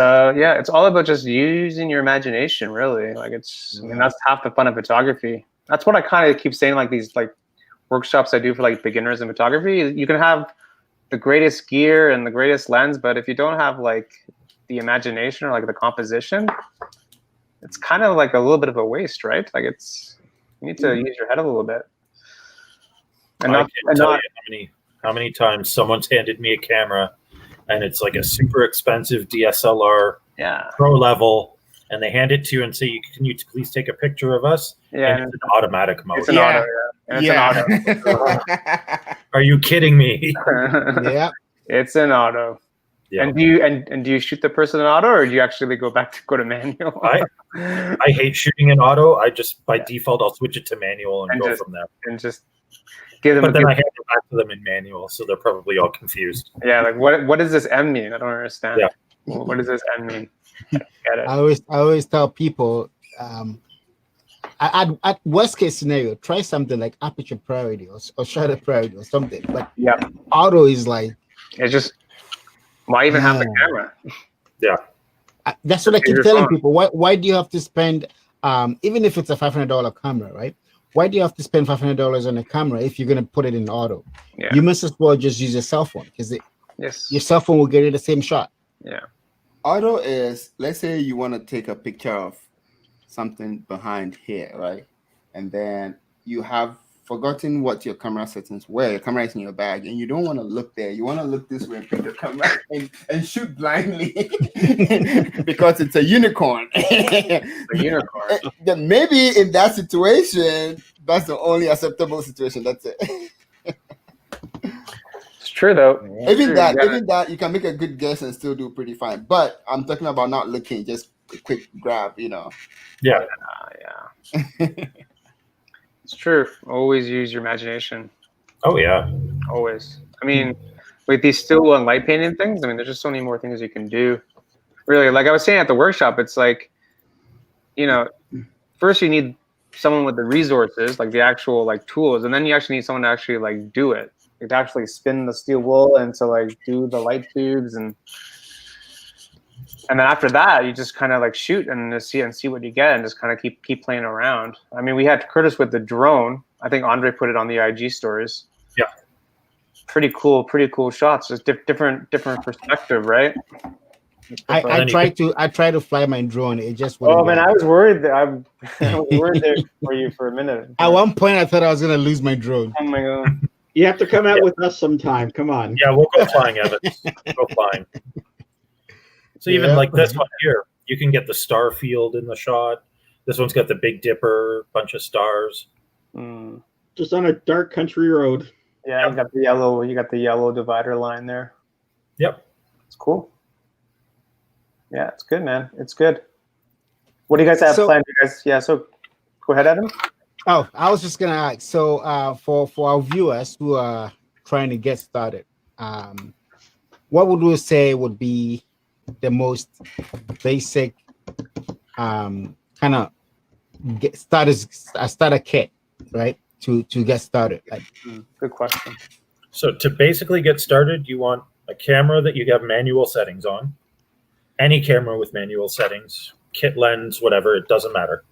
all about just using your imagination, really. Like I mean, that's half the fun of photography. That's what I kind of keep saying, like these like workshops I do for like beginners in photography. You can have the greatest gear and the greatest lens, but if you don't have like the imagination or like the composition, it's kind of like a little bit of a waste, right? Like you need to use your head a little bit. And I can't tell you how many times someone's handed me a camera and it's like a super expensive DSLR pro level, and they hand it to you and say, "Can you please take a picture of us?" Yeah, and it's an automatic mode. It's an auto, It's an auto. Are you kidding me? Yeah. It's an auto. Yeah. And do you shoot the person in auto, or do you actually go to manual? I hate shooting in auto. I just by default I'll switch it to manual and go from there. And just give them. But then I hand it back to them in manual, so they're probably all confused. Yeah, like what does this M mean? I don't understand. Yeah. What does this M mean? I always tell people, at worst case scenario, try something like aperture priority or shutter priority or something. But auto is like it's just. Why even have the camera? Yeah, that's what I keep telling people. Why do you have to spend, even if it's a $500 camera, right? Why do you have to spend $500 on a camera if you're going to put it in auto? Yeah. You must as well just use your cell phone because your cell phone will get you the same shot. Yeah. Auto is, let's say you want to take a picture of something behind here, right? And then you have forgotten what your camera settings were. Your camera is in your bag and you don't want to look there. You want to look this way and pick the camera and shoot blindly because it's a unicorn. A unicorn. Then maybe in that situation, that's the only acceptable situation. That's it. It's true though. Even that, you can make a good guess and still do pretty fine. But I'm talking about not looking, just a quick grab, Yeah. Yeah. It's true. Always use your imagination. Oh yeah. Always. I mean, with these still and light painting things, I mean, there's just so many more things you can do. Really, like I was saying at the workshop, it's like, first you need someone with the resources, like the actual like tools, and then you actually need someone to actually like do it. Like to actually spin the steel wool and to like do the light tubes and then after that, you just kind of like shoot and see what you get and just kind of keep playing around. I mean, we had Curtis with the drone. I think Andre put it on the IG stories. Yeah. Pretty cool shots. Just different perspective, right? I tried to fly my drone. It just wouldn't man, I was worried that I was worried there for you for a minute. At one point, I thought I was gonna lose my drone. Oh my god! You have to come out with us sometime. Come on. Yeah, we'll go flying, Evans. Go flying. So even like this one here, you can get the star field in the shot. This one's got the Big Dipper, bunch of stars. Just on a dark country road. Yeah, you got the yellow divider line there. Yep. It's cool. Yeah, it's good, man. It's good. What do you guys have planned? You guys, so go ahead, Adam. Oh, I was just gonna ask. So, for our viewers who are trying to get started, what would we say would be the most basic kind of starter kit, right? To get started. Like, good question. So to basically get started, you want a camera that you have manual settings on. Any camera with manual settings, kit lens, whatever, it doesn't matter.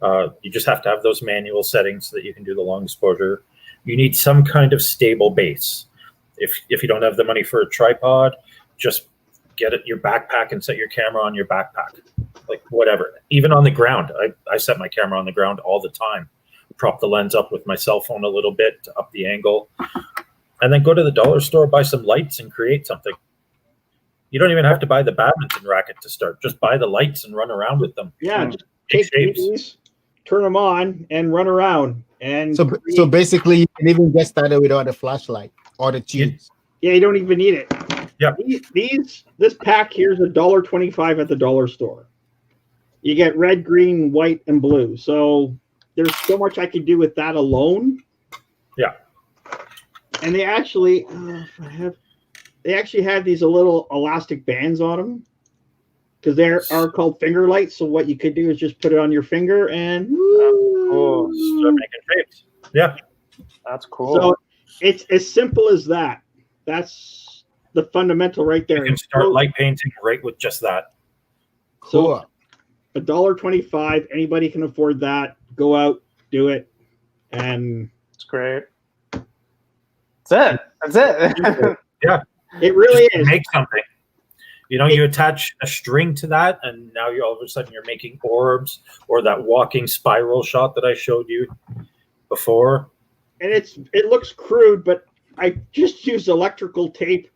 You just have to have those manual settings so that you can do the long exposure. You need some kind of stable base. If you don't have the money for a tripod, just get your backpack and set your camera on your backpack, like whatever. Even on the ground, I set my camera on the ground all the time. prop the lens up with my cell phone a little bit to up the angle, and then go to the dollar store, buy some lights, and create something. You don't even have to buy the badminton racket to start. Just buy the lights and run around with them. Yeah, just take these, turn them on, and run around. And so basically, you can even get started without a flashlight or the tubes. Yeah, you don't even need it. Yeah. This pack here is $1.25 at the dollar store. You get red, green, white, and blue. So there's so much I could do with that alone. Yeah. And they actually have these little elastic bands on them because they are called finger lights. So what you could do is just put it on your finger and start making shapes. Yeah, that's cool. So it's as simple as that. That's the fundamental right there. You can start light painting right with just that. So $1.25, anybody can afford that. Go out, do it, and it's great. That's it. Yeah, it really is. Make something. You know, you attach a string to that, and now you're all of a sudden you're making orbs or that walking spiral shot that I showed you before. And it looks crude, but I just used electrical tape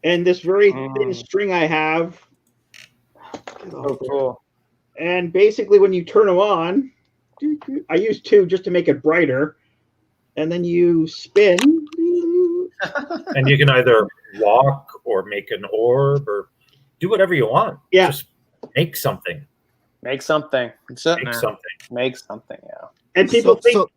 and this very thin string I have. Oh, cool. And basically, when you turn them on, I use two just to make it brighter, and then you spin. And you can either walk or make an orb or do whatever you want. Yeah. Just make something. Make something. Make something. Make something, yeah. And people think,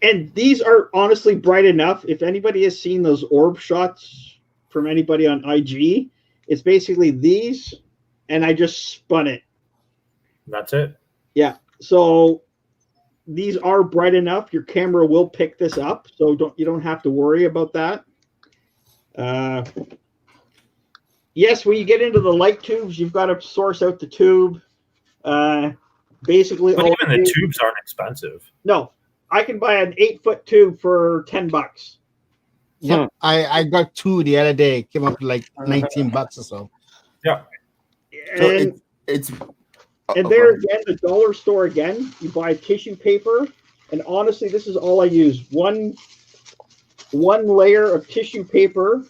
and these are honestly bright enough. If anybody has seen those orb shots from anybody on IG, it's basically these, and I just spun it. That's it. Yeah. So these are bright enough. Your camera will pick this up, so you don't have to worry about that. Yes, when you get into the light tubes, you've got to source out the tube. Basically, but even the tubes aren't expensive. No, I can buy an 8-foot tube for $10. Yeah, I got two the other day. Came up to like $19 or so. Yeah. And there again, the dollar store again, you buy tissue paper, and honestly, this is all I use. One layer of tissue paper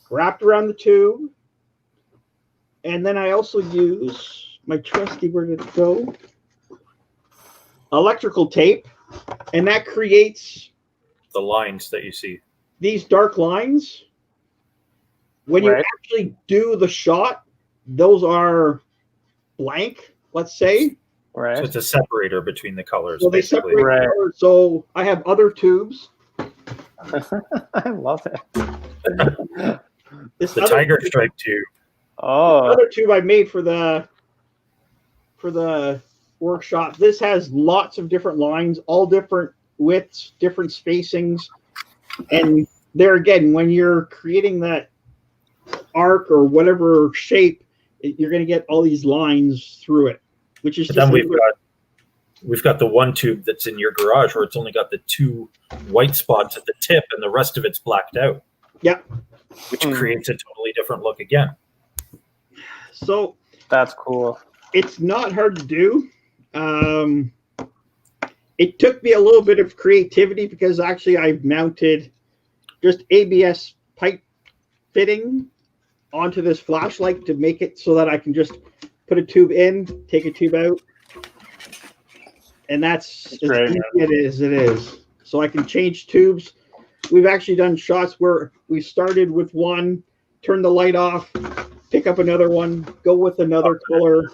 wrapped around the tube, and then I also use my trusty, where did it go? Electrical tape, and that creates the lines that you see. These dark lines. When you actually do the shot, those are blank, let's say. Right. So it's a separator between the colors. So they separate the colors. So I have other tubes. I love it. The tiger stripe tube. Oh. Another tube I made for the workshop. This has lots of different lines, all different widths, different spacings. And there again, when you're creating that arc or whatever shape, you're going to get all these lines through it, which is. But then we've got the one tube that's in your garage where it's only got the two white spots at the tip and the rest of it's blacked out. Yeah, which creates a totally different look again. So that's cool. It's not hard to do. It took me a little bit of creativity because actually I've mounted just ABS pipe fitting onto this flashlight to make it so that I can just put a tube in, take a tube out. And that's as easy as it is. So I can change tubes. We've actually done shots where we started with one, turn the light off, pick up another one, go with another color. Yep.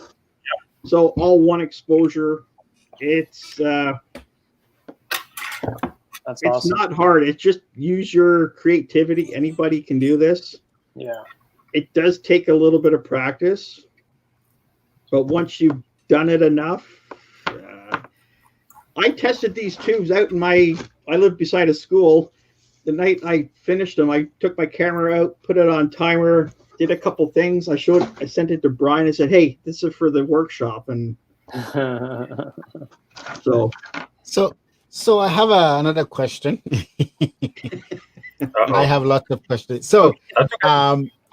So all one exposure. It's awesome. Not hard. It's just use your creativity. Anybody can do this. Yeah. It does take a little bit of practice, but once you've done it enough, I tested these tubes out I lived beside a school. The night I finished them, I took my camera out, put it on timer, did a couple things. I sent it to Brian and said, "Hey, this is for the workshop." And so I have another question. I have lots of questions. So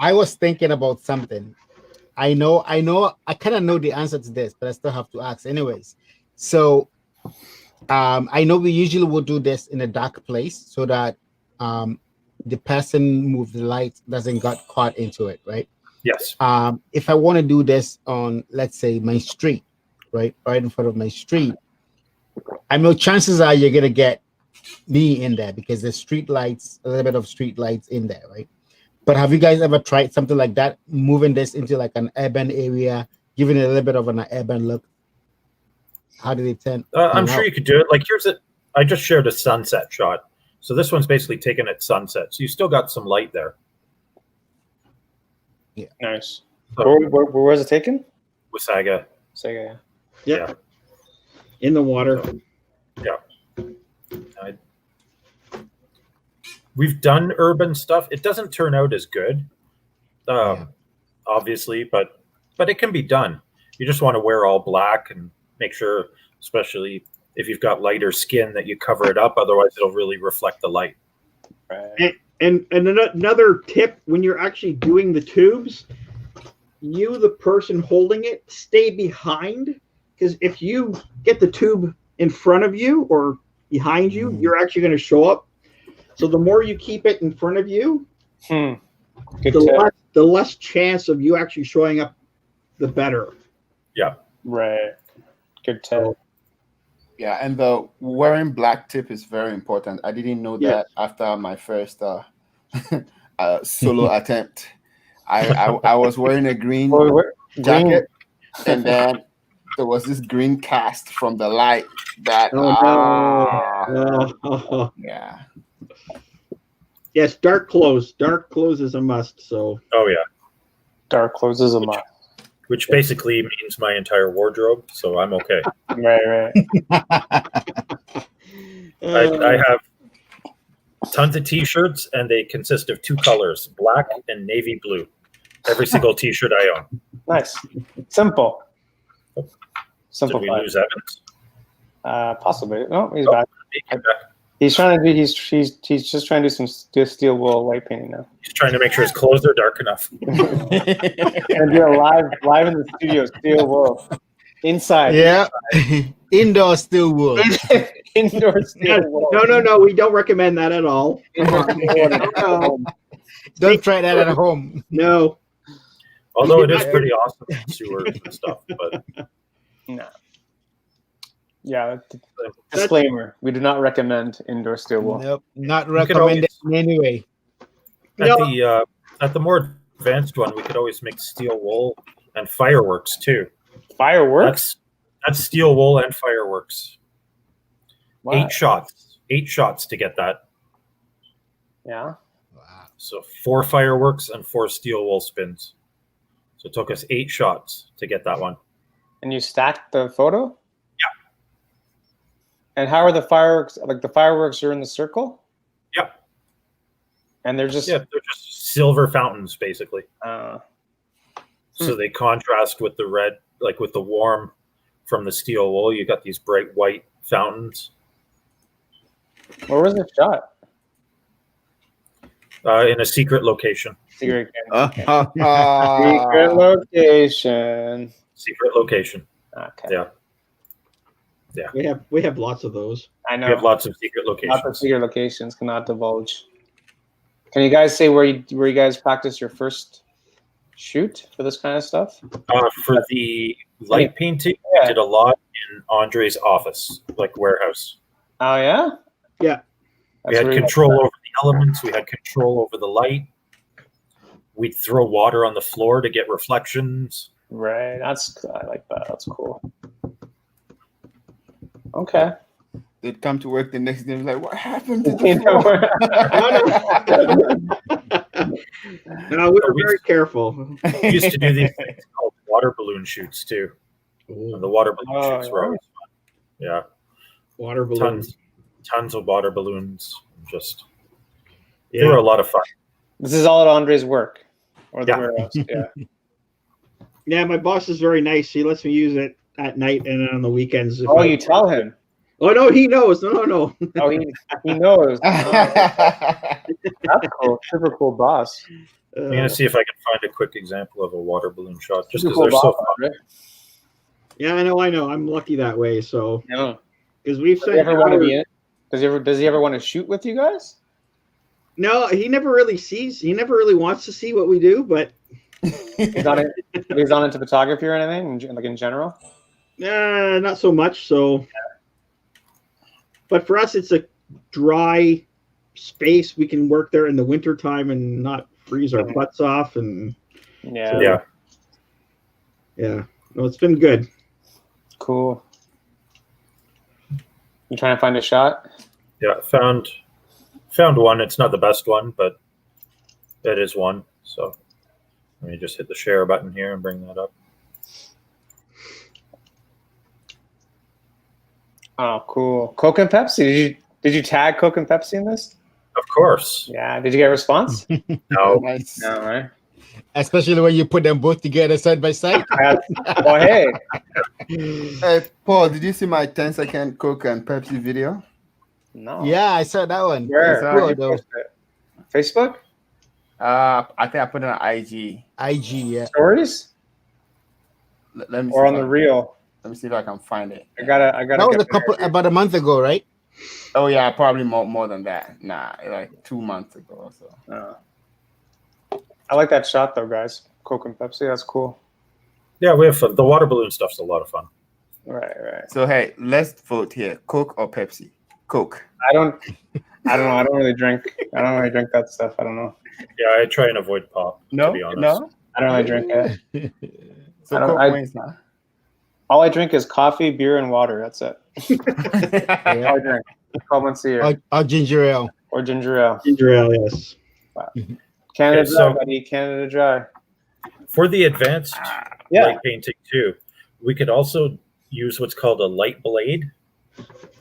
I was thinking about something. I kind of know the answer to this, but I still have to ask anyways. So I know we usually will do this in a dark place so that the person move the light doesn't get caught into it, right? Yes. If I want to do this on, let's say, my street, right in front of my street, I know chances are you're gonna get me in there because there's street lights, a little bit of street lights in there, right? But have you guys ever tried something like that, moving this into like an urban area, giving it a little bit of an urban look? How did it turn? I'm sure you could do it. Like I just shared a sunset shot. So this one's basically taken at sunset. So you still got some light there. Yeah. Nice. So, Where was it taken? Wasaga. Sega. Yeah. In the water. So, we've done urban stuff. It doesn't turn out as good, obviously, but it can be done. You just want to wear all black and make sure, especially if you've got lighter skin, that you cover it up. Otherwise, it'll really reflect the light. Right. And another tip, when you're actually doing the tubes, you, the person holding it, stay behind, because if you get the tube in front of you or behind you, you're actually going to show up. So the more you keep it in front of you, the less chance of you actually showing up, the better. Yeah. Right. Good tip. Yeah, and the wearing black tip is very important. I didn't know that after my first solo attempt. I was wearing a green jacket, and then there was this green cast from the light that. Yeah. Yes, dark clothes. Dark clothes is a must. So. Oh yeah. Dark clothes is a must. Which basically means my entire wardrobe, so I'm okay. Right. I have tons of T-shirts, and they consist of two colors, black and navy blue. Every single T-shirt I own. Nice. Simple. Did we lose Evans? Possibly. No, he's back. He's trying to do. He's just trying to do some steel wool white painting now. He's trying to make sure his clothes are dark enough. And do a live in the studio, steel wool inside. Yeah, indoor steel wool. Indoor steel wool. No. We don't recommend that at all. Don't try that at home. No. Although it is pretty awesome in sewers and stuff, but no. Yeah. Disclaimer: we do not recommend indoor steel wool. Nope, not recommended in any way. At the more advanced one, we could always make steel wool and fireworks too. Fireworks? That's steel wool and fireworks. Wow. 8 shots to get that. Yeah. Wow. So 4 fireworks and 4 steel wool spins. So it took us 8 shots to get that one. And you stacked the photo? Yeah. And how are the fireworks? Like the fireworks are in the circle? Yep. And they're just they're just silver fountains basically. So they contrast with the red, like with the warm from the steel wool. You got these bright white fountains. Where was the shot? In a secret location. Secret location. Secret location. Okay. Yeah. We have lots of those. I know. We have lots of secret locations. Lots of secret locations cannot divulge. Can you guys say where you guys practice your first shoot for this kind of stuff? For the light painting, we did a lot in Andre's office, like warehouse. Oh yeah? Yeah. We had control over the elements. We had control over the light. We'd throw water on the floor to get reflections. Right. I like that. That's cool. Okay. They'd come to work the next day and be like, what happened to the No, we were very careful. We used to do these things called water balloon shoots too. And the water balloon shoots were always fun. Yeah. Water balloons. Tons of water balloons. They were a lot of fun. This is all at Andre's work. Or the warehouse. Yeah. Yeah, my boss is very nice. He lets me use it at night and on the weekends. Oh, you tell him. Oh no, he knows. No. Oh, he knows. That's cool. Super cool boss. I'm gonna see if I can find a quick example of a water balloon shot, just because cool they're so boss, fun. Yeah, I know. I'm lucky that way. So, yeah. because we've Does he sent. ever want to be in? Does he ever want to shoot with you guys? No, he never really sees. He never really wants to see what we do, but He's not into photography or anything, like in general. not so much. So, but for us, it's a dry space. We can work there in the wintertime and not freeze our butts off. And Yeah. No, it's been good. Cool. You trying to find a shot? Yeah, found one. It's not the best one, but that is one. So let me just hit the share button here and bring that up. Oh, cool. Coke and Pepsi. Did you tag Coke and Pepsi in this? Of course. Yeah. Did you get a response? No. Nice. No, right? Especially when you put them both together side by side. Well, hey. Hey, Paul, did you see my 10-second Coke and Pepsi video? No. Yeah, I saw that one. Where? It's Where'd cool, you though. post it? Facebook? I think I put it on IG. IG, yeah. Stories? Let me Or on see the reel? Let me see if I can find it. I gotta. That was about a month ago, right? Oh yeah, probably more than that. Nah, like 2 months ago or so. I like that shot though, guys. Coke and Pepsi. That's cool. Yeah, we have fun. The water balloon stuff's a lot of fun. Right. So hey, let's vote here: Coke or Pepsi? Coke. I don't know. I don't really drink. I don't really drink that stuff. I don't know. Yeah, I try and avoid pop. No, to be honest. no. I don't really drink it. So I don't- Coke I- wins now. All I drink is coffee, beer, and water. That's it. All I drink. 12 months a year. Or ginger ale. Or ginger ale. Ginger ale, yes. Canada Okay, Dry, so- buddy. Canada Dry. For the advanced Yeah. light painting too, we could also use what's called a light blade.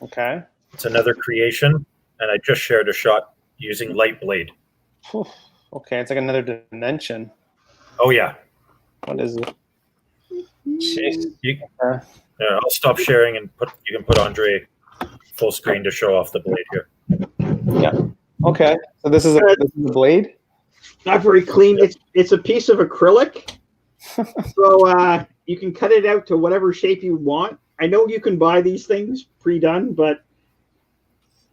Okay. It's another creation, and I just shared a shot using light blade. Whew. Okay, it's like another dimension. Oh yeah. What is it? Jeez. Yeah, I'll stop sharing and you can put Andre full screen to show off the blade here. Yeah. Okay. So this is a blade. Not very clean. It's a piece of acrylic, so you can cut it out to whatever shape you want. I know you can buy these things pre-done, but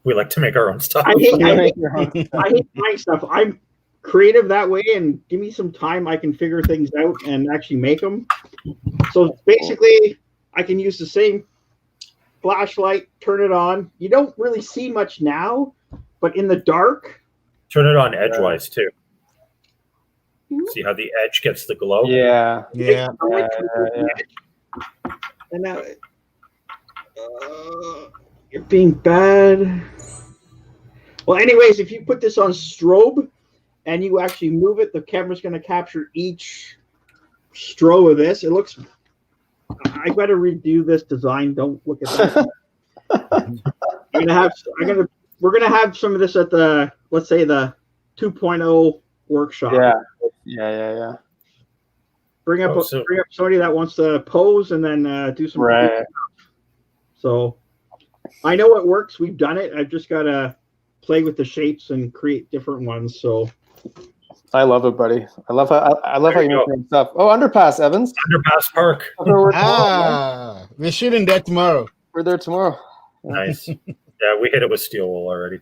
We like to make our own stuff. I hate buying stuff. I'm creative that way, and give me some time, I can figure things out and actually make them. So basically, I can use the same flashlight, turn it on. You don't really see much now, but in the dark, Turn it on edgewise too. See how the edge gets the glow? Yeah. Yeah. and now you're being bad. Well, anyways, if you put this on strobe and you actually move it, the camera's going to capture each strobe of this. It looks. I got to redo this design. Don't look at that. We're gonna have some of this at the, let's say, the 2.0 workshop. Yeah. Bring up So- somebody that wants to pose and then do some. Right. So I know it works. We've done it. I've just got to play with the shapes and create different ones. So I love it, buddy. I love how you make your own stuff. Oh, Underpass, Evans. Underpass Park. We're shooting that tomorrow. We're there tomorrow. Nice. Yeah, we hit it with steel wool already.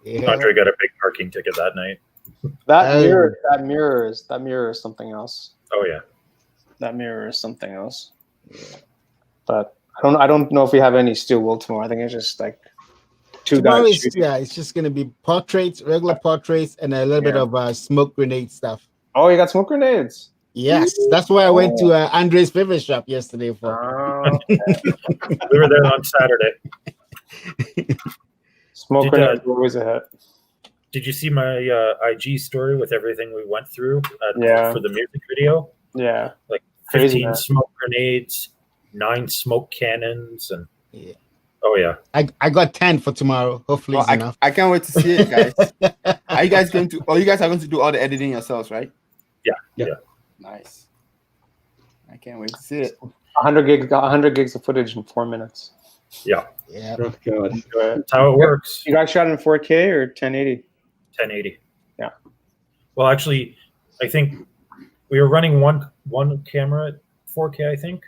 Yeah. Andre got a big parking ticket that night. That mirror is something else. Oh yeah. That mirror is something else. But I don't know if we have any steel wool tomorrow. I think it's just like two Tomorrow guys is, shooting. it's just gonna be portraits, regular portraits, and a little bit of smoke grenade stuff. Oh, you got smoke grenades. Yes, that's why I went to Andre's favorite shop yesterday for. We were there on Saturday. Smoke grenades are always a hit. Did you see my IG story with everything we went through for the music video? Yeah. Like Crazy, 15 man. smoke grenades, 9 smoke cannons, and Yeah. oh yeah. I got 10 for tomorrow. Hopefully, Oh, it's enough. I can't wait to see it, guys. Are you guys going to? Oh, you guys are going to do all the editing yourselves, right? Yeah. Nice. I can't wait to see it. 100 gigs of footage in 4 minutes. Yeah. Yeah. oh god, That's how it works. You guys shot in 4K or 1080? 1080. Yeah. Well, actually, I think we were running one camera at 4K. I think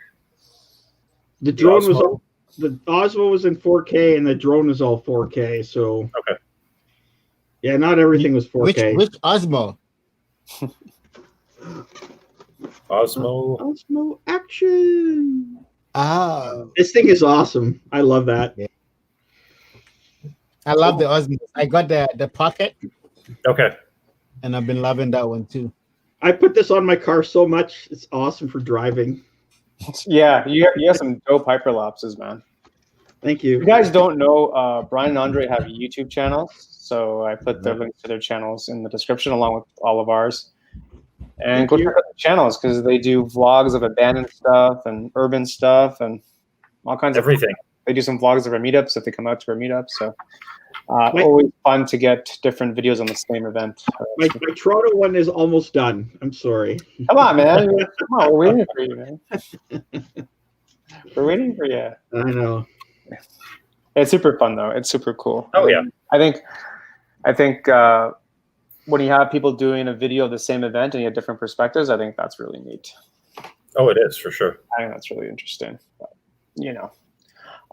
the drone was Osmo. the Osmo was in 4K and the drone is all 4K. So Okay. Yeah, not everything was 4K. Which Osmo? Osmo. Osmo action. This thing is awesome. I love that. Yeah. I love the Osmo. I got the Pocket. Okay. And I've been loving that one too. I put this on my car so much. It's awesome for driving. Yeah, you have some dope hyperlapses, man. Thank you. If you guys don't know, Bryan and Andre have YouTube channels, so I put the links to their channels in the description along with all of ours. And go check out the channels because they do vlogs of abandoned stuff and urban stuff and all kinds of everything. They do some vlogs of our meetups if they come out to our meetups. So always fun to get different videos on the same event. My Toronto one is almost done. I'm sorry. Come on, man. Come on, we're waiting for you, man. We're waiting for you. I know. It's super fun though. It's super cool. Oh yeah. I think when you have people doing a video of the same event and you have different perspectives, I think that's really neat. Oh, it is for sure. I think that's really interesting. But, you know.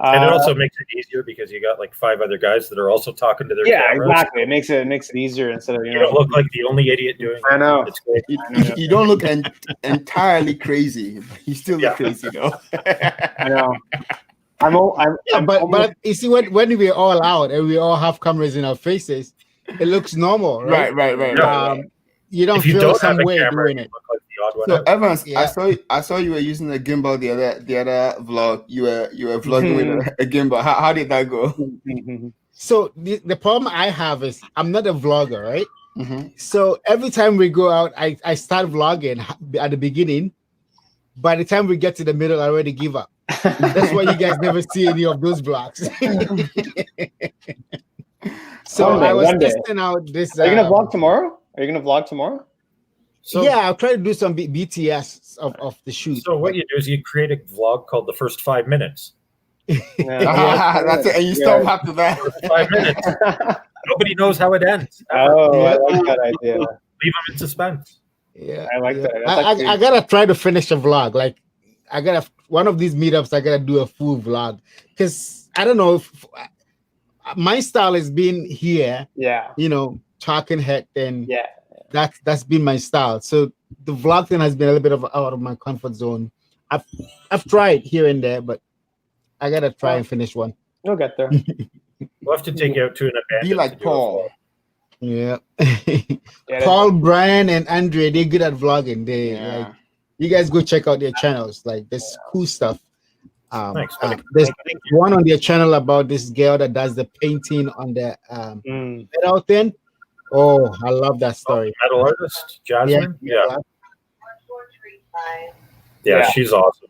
And it also makes it easier because you got like 5 other guys that are also talking to their cameras. Exactly. It makes it easier instead of you don't look like the only idiot doing it. I know. It's great. You don't look entirely crazy. You still look crazy though. I know. But you see, when we're all out and we all have cameras in our faces, it looks normal, right? Right. You don't feel some way doing it. So Evans, I saw you were using a gimbal the other vlog. You were vlogging with a gimbal. How did that go? So the problem I have is I'm not a vlogger, right? So every time we go out, I start vlogging at the beginning. By the time we get to the middle, I already give up. That's why you guys never see any of those vlogs. So I was testing out this. Are you gonna vlog tomorrow? So, yeah, I'll try to do some BTS of the shoot. So what you do is you create a vlog called the first 5 minutes. That's it, and you stop after that. 5 minutes. Nobody knows how it ends. Oh, I like that idea. Leave them in suspense. Yeah, I like that. I gotta try to finish a vlog. Like I gotta one of these meetups. I gotta do a full vlog because I don't know if my style has been here. Yeah, talking head and yeah. That's been my style. So the vlog thing has been a little bit out of my comfort zone. I've tried here and there, but I gotta try and finish one. You'll get there. We'll have to take you out to an event. Be like Paul. Yeah. Paul, Bryan, and Andre, they're good at vlogging. Like, you guys go check out their channels. Like there's cool stuff. Thanks. There's one on their channel about this girl that does the painting on the metal thing. Oh, I love that story. Metal artist, Jasmine. Yeah, she's awesome.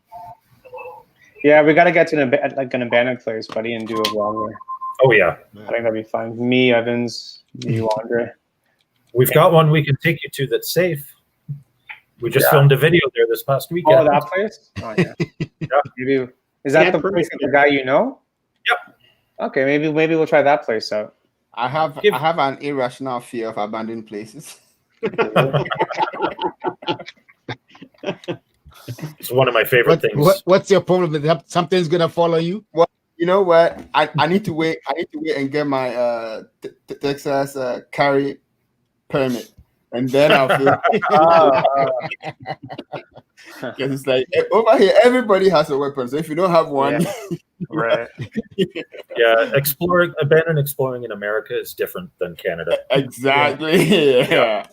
Yeah, we gotta get to an abandoned place, buddy, and do a vlog there. Oh yeah, I think that'd be fun. Me, Evans, you, Andre. We've got one we can take you to that's safe. We just filmed a video there this past weekend. Oh, that place? Oh yeah. Maybe is that the place of the guy you know? Yep. Okay, maybe we'll try that place out. I have an irrational fear of abandoned places. It's one of my favorite things. What's your problem? Something's gonna follow you? Well, you know what? I need to wait. I need to wait and get my Texas carry permit, and then I'll feel. Because it's like over here, everybody has a weapon. So if you don't have one, right? Yeah, abandoned exploring in America is different than Canada. Exactly. Yeah.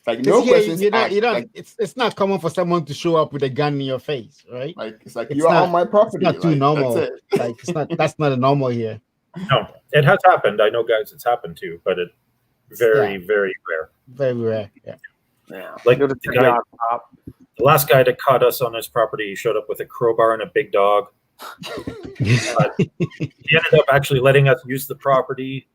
Like no questions. You don't. It's not common for someone to show up with a gun in your face, right? Like it's like you're on my property. It's not too normal. That's it. Like it's not. That's not a normal here. No, it has happened. I know guys it's happened to, but it very rare. Very rare. Yeah. Like the last guy that caught us on his property, he showed up with a crowbar and a big dog. He ended up actually letting us use the property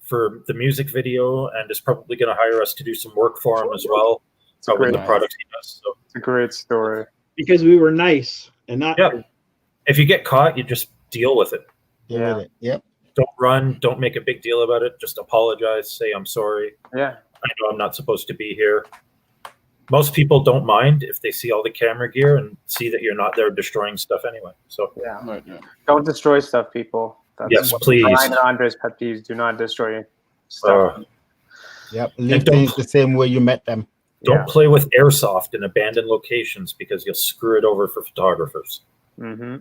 for the music video, and is probably going to hire us to do some work for him as well. With the products he does. So it's a great story because we were nice and not. Yeah. If you get caught, you just deal with it. Yeah. Yep. Don't run. Don't make a big deal about it. Just apologize. Say I'm sorry. Yeah. I know I'm not supposed to be here. most people don't mind if they see all the camera gear and see that you're not there destroying stuff anyway. So Yeah. Don't destroy stuff, people. That's yes, what please. Brian and Andre's pet peeves. Do not destroy stuff. Yep. Leave things the same way you met them. Don't play with airsoft in abandoned locations because you'll screw it over for photographers. Yeah,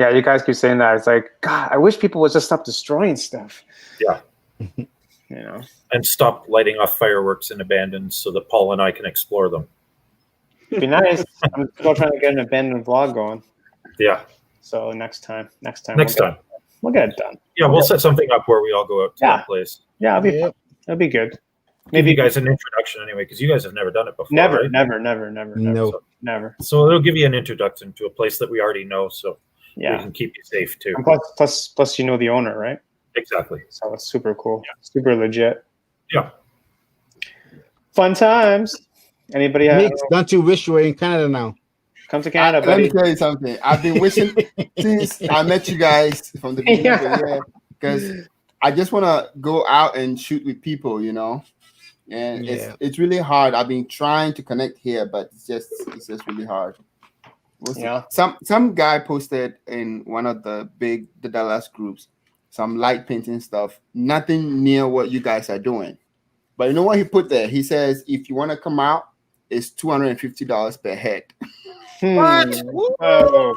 you guys keep saying that. It's like, God, I wish people would just stop destroying stuff. Yeah. And stop lighting off fireworks in abandoned so that Paul and I can explore them. It'd be nice. I'm still trying to get an abandoned vlog going. Yeah. So next time. We'll get it done. Yeah, we'll set something up where we all go out to that place. Yeah, it'll be good. Maybe you guys an introduction anyway, because you guys have never done it before. Never, right? never. No. Never. So it'll give you an introduction to a place that we already know, so we can keep you safe too. And plus, you know the owner, right? Exactly. So it's super cool. Super legit. Yeah. Fun times. Anybody have? Meek, don't you wish you were in Canada now? Come to Canada, Let buddy. me tell you something. I've been wishing since I met you guys from the beginning of the year, because I just want to go out and shoot with people, you know. And it's really hard. I've been trying to connect here, but it's just really hard. Some guy posted in one of the Dallas groups some light painting stuff. Nothing near what you guys are doing. But you know what he put there? He says if you want to come out, it's $250 per head. What? Oh,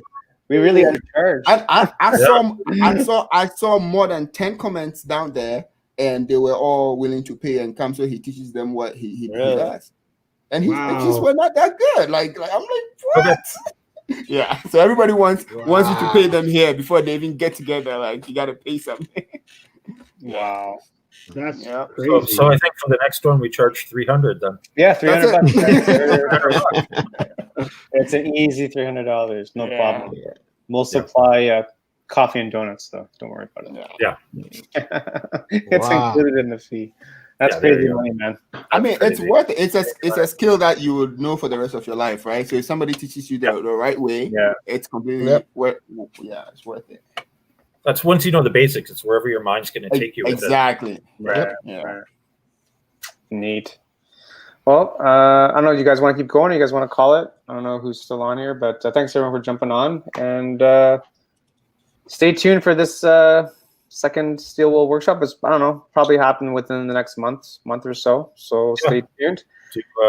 we really undercharged. I saw more than 10 comments down there, and they were all willing to pay and come. So he teaches them what he does, and his pictures were not that good. Like I'm like, what? Yeah. So everybody wants you to pay them here before they even get together. Like you got to pay something. Wow. That's crazy. So I think for the next one we charge $300 then. Yeah, $300. It's an easy $300. No problem. We'll supply coffee and donuts, though. Don't worry about it. Yeah. It's included in the fee. That's crazy money, man. I mean, it's worth it. It's a skill that you would know for the rest of your life, right? So if somebody teaches you the right way, it's completely it's worth it. That's once you know the basics, it's wherever your mind's going to take you. Exactly. Right. Neat. Well, I don't know. You guys want to keep going? Or you guys want to call it? I don't know who's still on here, but thanks everyone for jumping on, and stay tuned for this second Steel Wool workshop. Is, I don't know, probably happen within the next month or so. So stay tuned.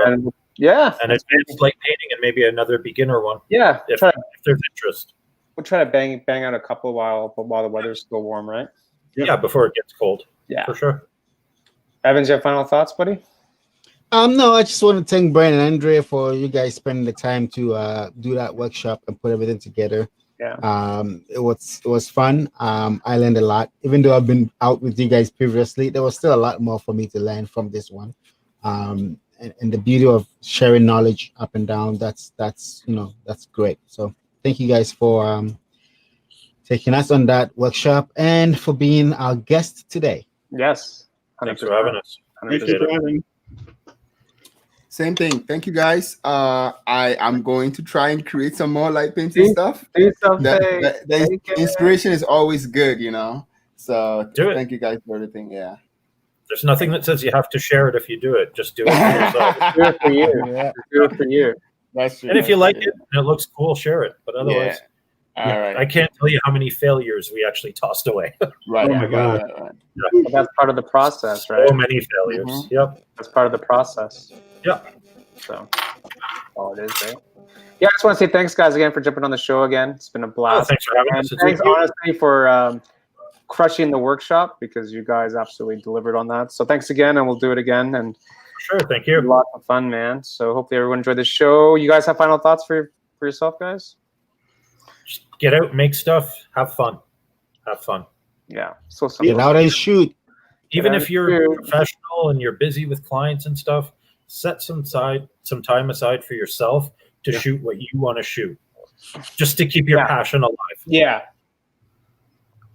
And advanced light painting, and maybe another beginner one. Yeah, if there's interest. We'll try to bang out a couple while the weather's still warm, right? Yeah, before it gets cold. Yeah, for sure. Evans, you have final thoughts, buddy? No, I just want to thank Bryan and Andre for you guys spending the time to do that workshop and put everything together. Yeah. It was fun. I learned a lot. Even though I've been out with you guys previously, there was still a lot more for me to learn from this one. And the beauty of sharing knowledge up and down, that's great. So thank you guys for taking us on that workshop and for being our guest today. Yes. 100%. Thanks for having us. Thanks for having. Same thing. Thank you guys. I am going to try and create some more light painting stuff. Do something. The inspiration is always good, you know. So thank you guys for everything. Yeah. There's nothing that says you have to share it if you do it. Just do it for yourself. Do it for you. Yeah. Do it for you. That's true. And if you like it and it looks cool, share it. But otherwise, all right. I can't tell you how many failures we actually tossed away. Right. Oh my God. Right. Well, that's part of the process, right? So many failures. Mm-hmm. Yep. That's part of the process. Yep. So, all it is, right? Yeah, I just want to say thanks, guys, again for jumping on the show again. It's been a blast. Thanks for having us. Thanks, honestly, for crushing the workshop, because you guys absolutely delivered on that. So thanks again, and we'll do it again. And sure, thank you. A lot of fun, man. So hopefully everyone enjoyed the show. You guys have final thoughts for yourself, guys? Just get out, make stuff, have fun. Have fun. Yeah. So get out and shoot. Even if you're professional and you're busy with clients and stuff, set some time aside for yourself to shoot what you want to shoot, just to keep your passion alive. Yeah.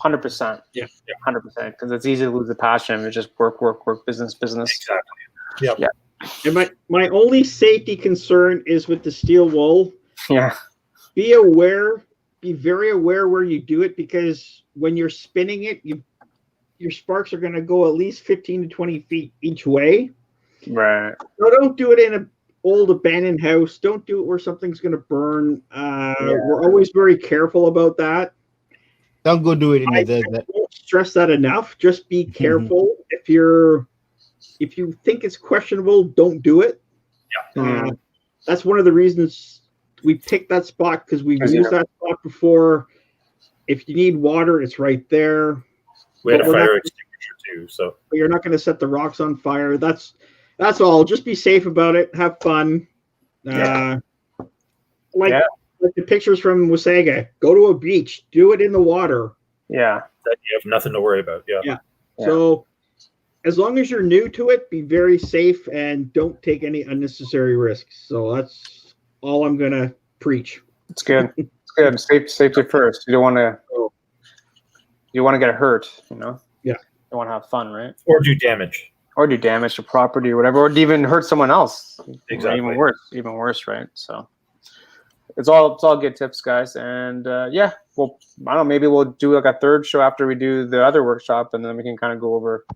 100%. Yeah. 100%. Because it's easy to lose the passion. It's just work, business. Exactly. Yep. Yeah. And my only safety concern is with the steel wool. Yeah. Be very aware where you do it, because when you're spinning it, your sparks are going to go at least 15 to 20 feet each way. Right. So don't do it in an old abandoned house. Don't do it where something's going to burn. We're always very careful about that. Don't go do it in the I desert. won't stress that enough. Just be careful. If you think it's questionable, don't do it. Yeah. That's one of the reasons we picked that spot, because we've used that spot before. If you need water, it's right there. We had a fire extinguisher too, so but you're not going to set the rocks on fire. That's all. Just be safe about it. Have fun. Like the pictures from Wasaga. Go to a beach. Do it in the water. Yeah. that you have nothing to worry about. Yeah. So as long as you're new to it, be very safe and don't take any unnecessary risks. So that's all I'm going to preach. It's good. It's good. Safety first. You don't want to get hurt, you know? Yeah. You want to have fun, right? Or do damage. Or do damage to property or whatever, or even hurt someone else. Exactly. Even worse, right? So it's all good tips, guys. And well, I don't know, maybe we'll do like a third show after we do the other workshop, and then we can kind of go over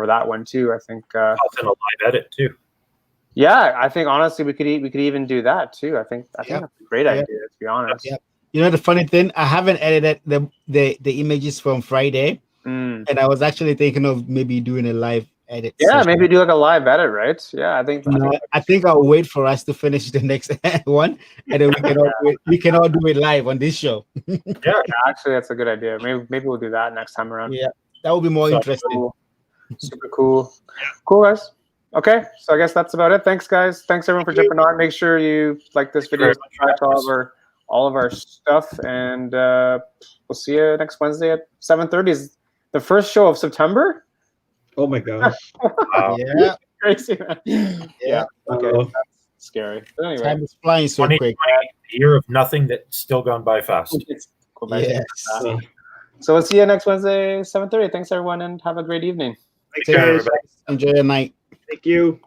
that one too. I think I'll send a live edit too. Yeah, I think honestly we could even do that too. I think that's a great idea, to be honest. Yeah. You know the funny thing, I haven't edited the images from Friday, and I was actually thinking of maybe doing a live edit. Yeah, session. maybe do like a live edit, right? Yeah, I think I'll wait for us to finish the next one, and then we can all do it live on this show. Yeah, actually, that's a good idea. Maybe we'll do that next time around. Yeah, that would be more interesting. Cool. Super cool. Cool, guys. Okay, so I guess that's about it. Thanks, guys. Thanks everyone for jumping on. Make sure you like this video, subscribe to all of our stuff, and we'll see you next Wednesday at 7:30. Is the first show of September? Oh my gosh. Wow. Yeah, Crazy, man. Yeah. Okay. That's scary. But anyway, time is flying so quick. The year of nothing that's still gone by fast. Yes. So we'll see you next Wednesday, 7:30. Thanks everyone, and have a great evening. Take care, everybody. Enjoy your night. Thank you.